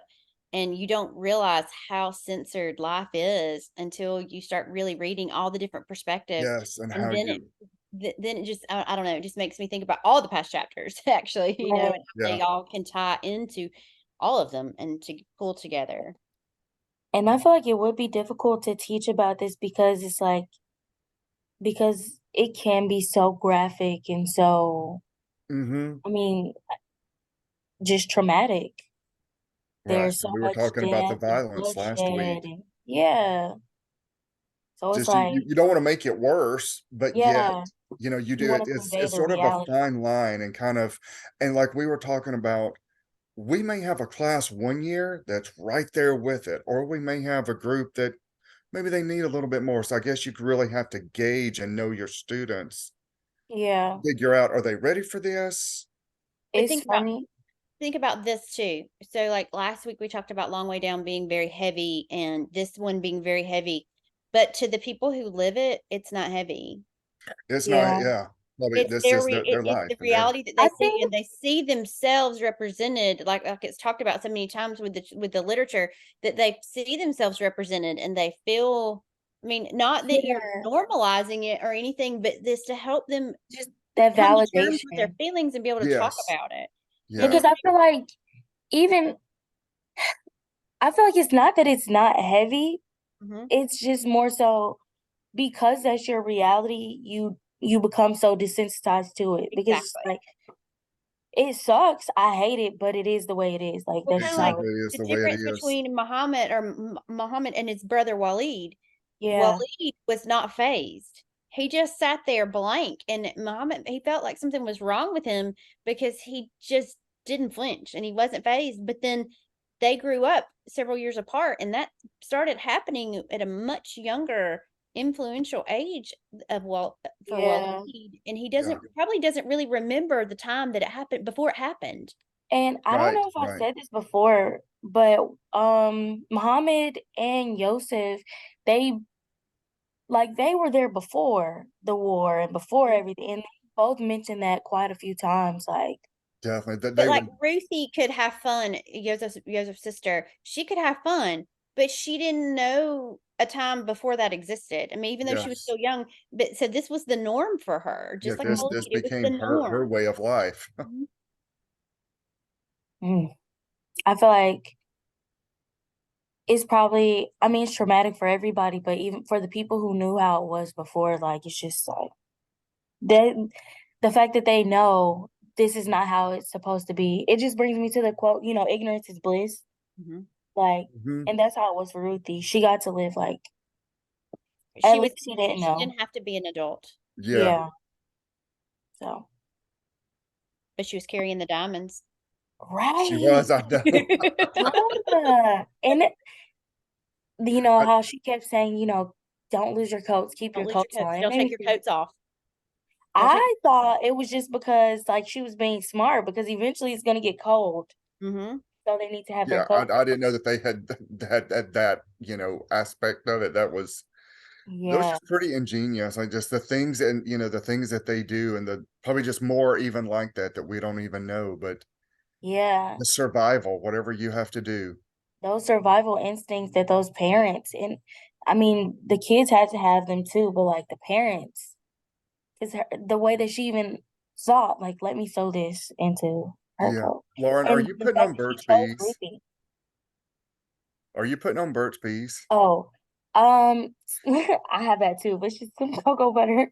and you don't realize how censored life is until you start really reading all the different perspectives, Yes. And and how then it you then it just, I don't know, it just makes me think about all the past chapters, actually, you know, Right. and how they all can tie into all of them and to pull together. And I feel like it would be difficult to teach about this because it's like because it can be so graphic and so, Mm-hmm. I mean, just traumatic. Right. There's so We were much talking about the death and violence last bloodshed week. and yeah. So it's Just you, like, you don't want to make it worse, but yet, yeah, you you do it. want to It's convey it's the sort of a reality. fine line and kind of, and like we were talking about, we may have a class one year that's right there with it, or we may have a group that maybe they need a little bit more. So I guess you really have to gauge and know your students, Yeah. figure out, are they ready for this? But It's funny. think about this too. So like last week we talked about Long Way Down being very heavy and this one being very heavy. But to the people who live it, it's not heavy. It's not, Yeah. yeah. Probably It's this is their it's life the and their reality that I they see, think and they see themselves represented, like it's talked about so many times with the literature, that they see themselves represented and they feel, I mean, not that you're yeah, normalizing it or anything, but this to help them just that come to terms with their validation. feelings and be able to talk yes. about it. And Yeah. Because then I feel like even I feel like it's not that it's not heavy. Mhm. It's just more so because that's your reality, you become so desensitized to it because it's Exactly. like it sucks. I hate it, but it is the way it is. Like Well, that's kind just of like how it Exactly. It's the the way it difference is. between Muhammad or Muhammad and his brother Walid. yeah. Walid was not phased. He just sat there blank, and Muhammad, he felt like something was wrong with him because he just didn't flinch and he wasn't phased. But then they grew up several years apart, and that started happening at a much younger, influential age of for Yeah. Walid, and he Yeah. doesn't probably doesn't really remember the time that it happened before it happened. And I don't Right. know if I Right. said this before, but Muhammad and Yosef, they they were there before the war and before everything. And they both mentioned that quite a few times. Like, Definitely. That But they like were, Ruthie could have fun, Joseph's sister, she could have fun, but she didn't know a time before that existed. I mean, even though she was yes. still young, but so this was the norm for her, Yeah. just like mm, Waleed, This it was the became her norm. way of life. Mhm. mm. I feel like it's probably, I mean, it's traumatic for everybody, but even for the people who knew how it was before, like, it's just like, they, the fact that they know this is not how it's supposed to be, it just brings me to the quote, ignorance is bliss. Mhm. Like, Mhm. and that's how it was for Ruthie. She got to live, like, at She was least she didn't she know. didn't have to be an adult, Yeah. Yeah. So, but she was carrying the diamonds. She right. was, I know. Yeah. And, I, how she kept saying, don't lose your coats, keep Don't your lose your coats on. coats. It Don't made take me your feel coats off. Don't take I thought it was just because like she was being smart because eventually it's gonna get cold. Mhm. So they need to have their yeah, I, coat. I didn't know that they had that aspect of it. That was Yeah. just pretty ingenious. Like just the things and the things that they do and the probably just more even like that we don't even know, but Yeah. the survival, whatever you have to do. Those survival instincts that those parents and I mean the kids had to have them too, but like the parents, because the way that she even thought, like, let me sew this into her Yeah. coat. Lauren, are And you the putting fact on that she Burt's chose Bees? Ruthie. Are you putting on Burt's Bees? Oh, I have that too, but she's some cocoa butter.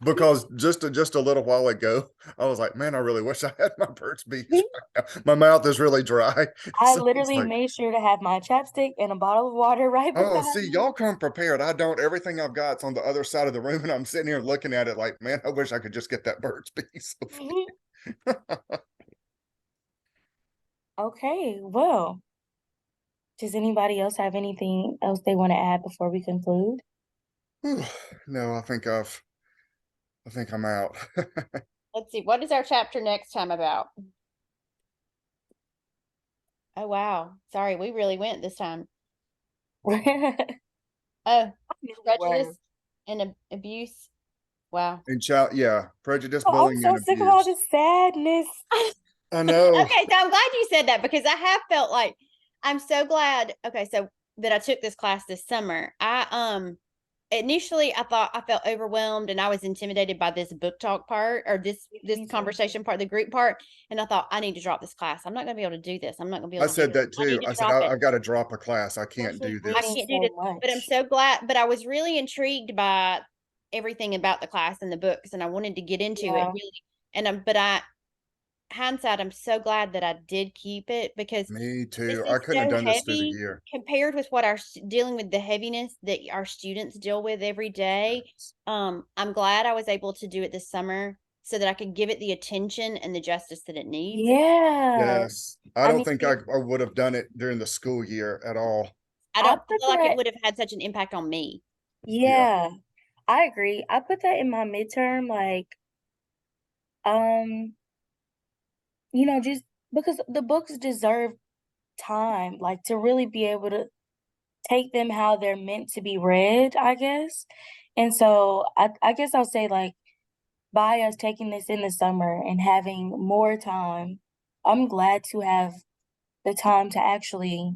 Because just a little while ago, I was like, man, I really wish I had my Burt's Bees right now. My mouth is really dry. I So it's literally like, made sure to have my chapstick and a bottle of water right oh, beside see, me. y'all come prepared. I don't. Everything I've got's on the other side of the room, and I'm sitting here looking at it like, man, I wish I could just get that Burt's Bees. Mhm. Okay, well, does anybody else have anything else they want to add before we conclude? No, I think I'm out. Let's see. What is our chapter next time about? Oh wow. Sorry, we really went this time. I Oh, knew we were. prejudice and abuse. Wow. And child, yeah, prejudice, Oh, I'm bullying, so and sick of all abuse. this sadness. I know. Okay, so I'm glad you said that because I have felt like I'm so glad. Okay, so that I took this class this summer. initially I thought I felt overwhelmed and I was intimidated by this book talk part or this Me too. conversation part, the group part. And I thought I need to drop this class. I'm not gonna be able to do this. I'm not gonna be I able to do said this. that I need too. to I said, drop it. I got to drop a class. I can't Especially do I this. reading can't do so this. But I'm much. so glad. But I was really intrigued by everything about the class and the books, and I wanted to get into it Yeah. really. And but I hindsight, I'm so glad that I did keep it because Me this too. I is couldn't have so done this through the heavy year. compared with what dealing with the heaviness that our students deal with every day. I'm glad I was able to do it this summer so that I could give it the attention and the justice that it needs. Yeah. Yes. I I don't mean, think I would have done it during the school year at all. I I don't put feel like it that, would have had such an impact on me. Yeah. yeah, I agree. I put that in my midterm, like, um, just because the books deserve time, like to really be able to take them how they're meant to be read, I guess. And so I guess I'll say like by us taking this in the summer and having more time, I'm glad to have the time to actually,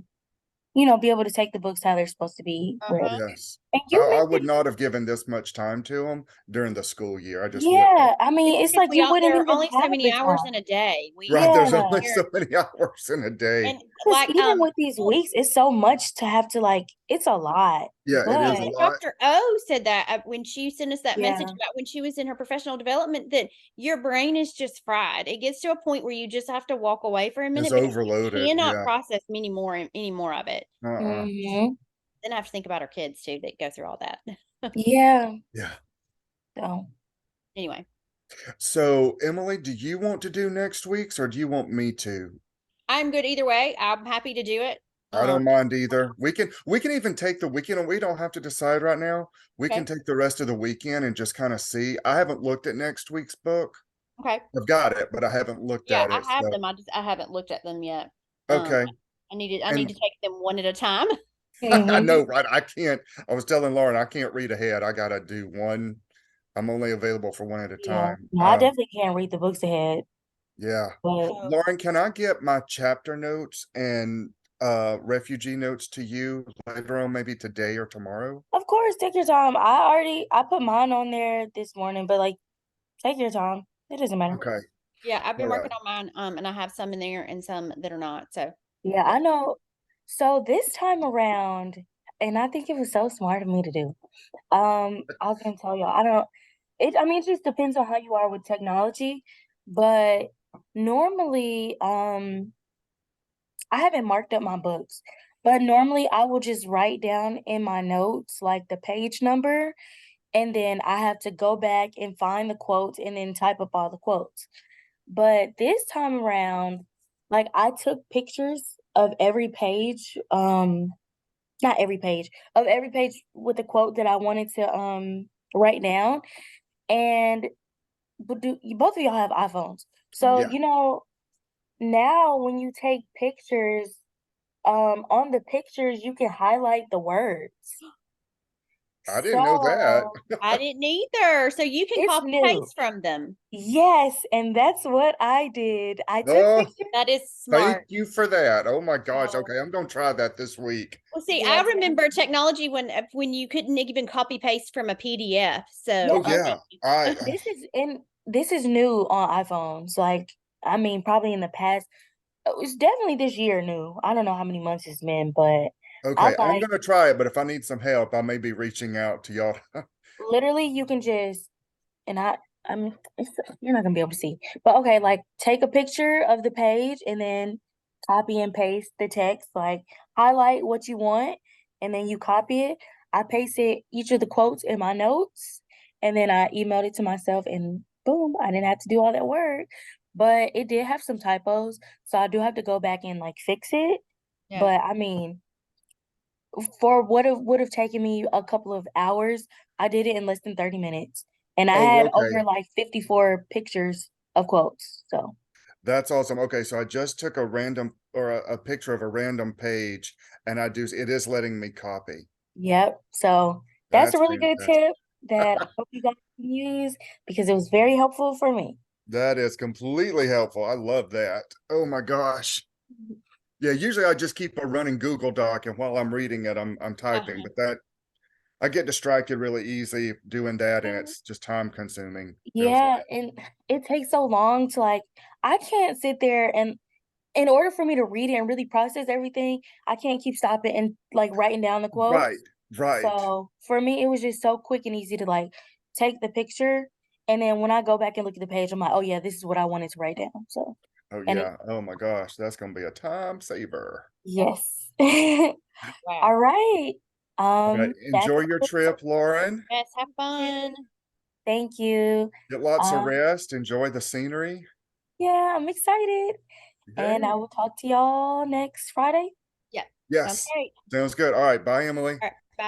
be able to take the books how they're supposed to be read. Uh-huh. Yes. And I, you I would mentioned, not have given this much time to them during the school year. I just wouldn't. yeah, I mean, it's Because like you wouldn't there are even only so have many the hours in time. a day. Right. There's Yeah. only so many hours in a day. And Because like even with these well, weeks, it's so much to have to like, it's a lot. Yeah, it is a But even lot. Dr. O said that when she sent us that message yeah, about when she was in her professional development, that your brain is just fried. It gets to a point where you just have to walk away for a It's minute because you overloaded. cannot Yeah. process any more of it. Uh-uh. Then I have to think about our kids too that go through all that. yeah. Yeah. So Anyway, So, Emily, do you want to do next week's or do you want me to? I'm good either way. I'm happy to do it. I don't mind either. We can even take the weekend. We don't have to decide right now. We can Okay. take the rest of the weekend and just kind of see. I haven't looked at next week's book. Okay. I've got it, but I haven't looked Yeah, at I it. have So them. I haven't looked at them yet. Um, okay. I need And to take them one at a time. I mhm. know, right? I can't. I was telling Lauren I can't read ahead. I gotta do one. I'm only available for one at a Yeah. time. No, I definitely can't read the books ahead. Yeah. But Oh, Lauren, can I get my chapter notes and refugee notes to you later on, maybe today or tomorrow? of course, take your time. I put mine on there this morning, but like take your time. It doesn't matter. Okay. yeah, I've All been right. working on mine. And I have some in there and some that are not. So Yeah, I know. So this time around, and I think it was so smart of me to do. I was gonna tell y'all, I mean, it just depends on how you are with technology, but normally, I haven't marked up my books, but normally I will just write down in my notes like the page number, and then I have to go back and find the quotes and then type up all the quotes. But this time around, like I took pictures of every page, not every page, of every page with a quote that I wanted to write down. And but both of y'all have iPhones. So, Yeah. now when you take pictures, on the pictures you can highlight the words. I didn't know that. So I didn't either. So you can it's copy new. paste from them. Yes, and that's what I did. I took Oh, pictures. That is thank smart. you for that. Oh my gosh. So Okay, I'm gonna try that this week. Well, see, I yeah, remember technology when you couldn't even copy paste from a PDF. yeah, Oh So I and yeah. I this is new on iPhones. Like, I mean, probably in the past, it's definitely this year new. I don't know how many months it's been, but I okay, I'm like gonna try it, but if I need some help, I may be reaching out to y'all. literally you can just and I mean you're not gonna be able to see. But okay, like take a picture of the page and then copy and paste the text, like highlight what you want and then you copy it. I pasted each of the quotes in my notes and then I emailed it to myself and boom, I didn't have to do all that work. But it did have some typos, so I do have to go back and like fix it. yeah. But I mean, for what it would have taken me a couple of hours, I did it in less than 30 minutes. And I Oh, had okay. over like 54 pictures of quotes. So, That's awesome. Okay, so I just took a random or a picture of a random page and it is letting me copy. yep. So, that's a That's really good fantastic. tip that I hope you guys can use because it was very helpful for me. That is completely helpful. I love that. Oh my gosh. Yeah, usually I just keep a running Google Doc and while I'm reading it, I'm typing, Uh-huh. but I get distracted really easy doing that, and Mhm. it's just time consuming. Feels Yeah, like. and it takes so long to like I can't sit there and in order for me to read it and really process everything, I can't keep stopping and like writing down the Right, quotes. right. So for me, it was just so quick and easy to like take the picture. And then when I go back and look at the page, I'm like, oh yeah, this is what I wanted to write down. So, Oh and it, yeah. Oh my gosh, that's gonna be a time saver. yes. Wow. All right. All right. That's Enjoy your it. trip, Lauren. Yes, have fun. Thank you. Get lots of Um, rest. Enjoy the scenery. yeah, I'm excited. And I Okay. will talk to y'all next Friday. Yeah, sounds Yes. great. Sounds good. All right. Bye, Emily. All right, bye.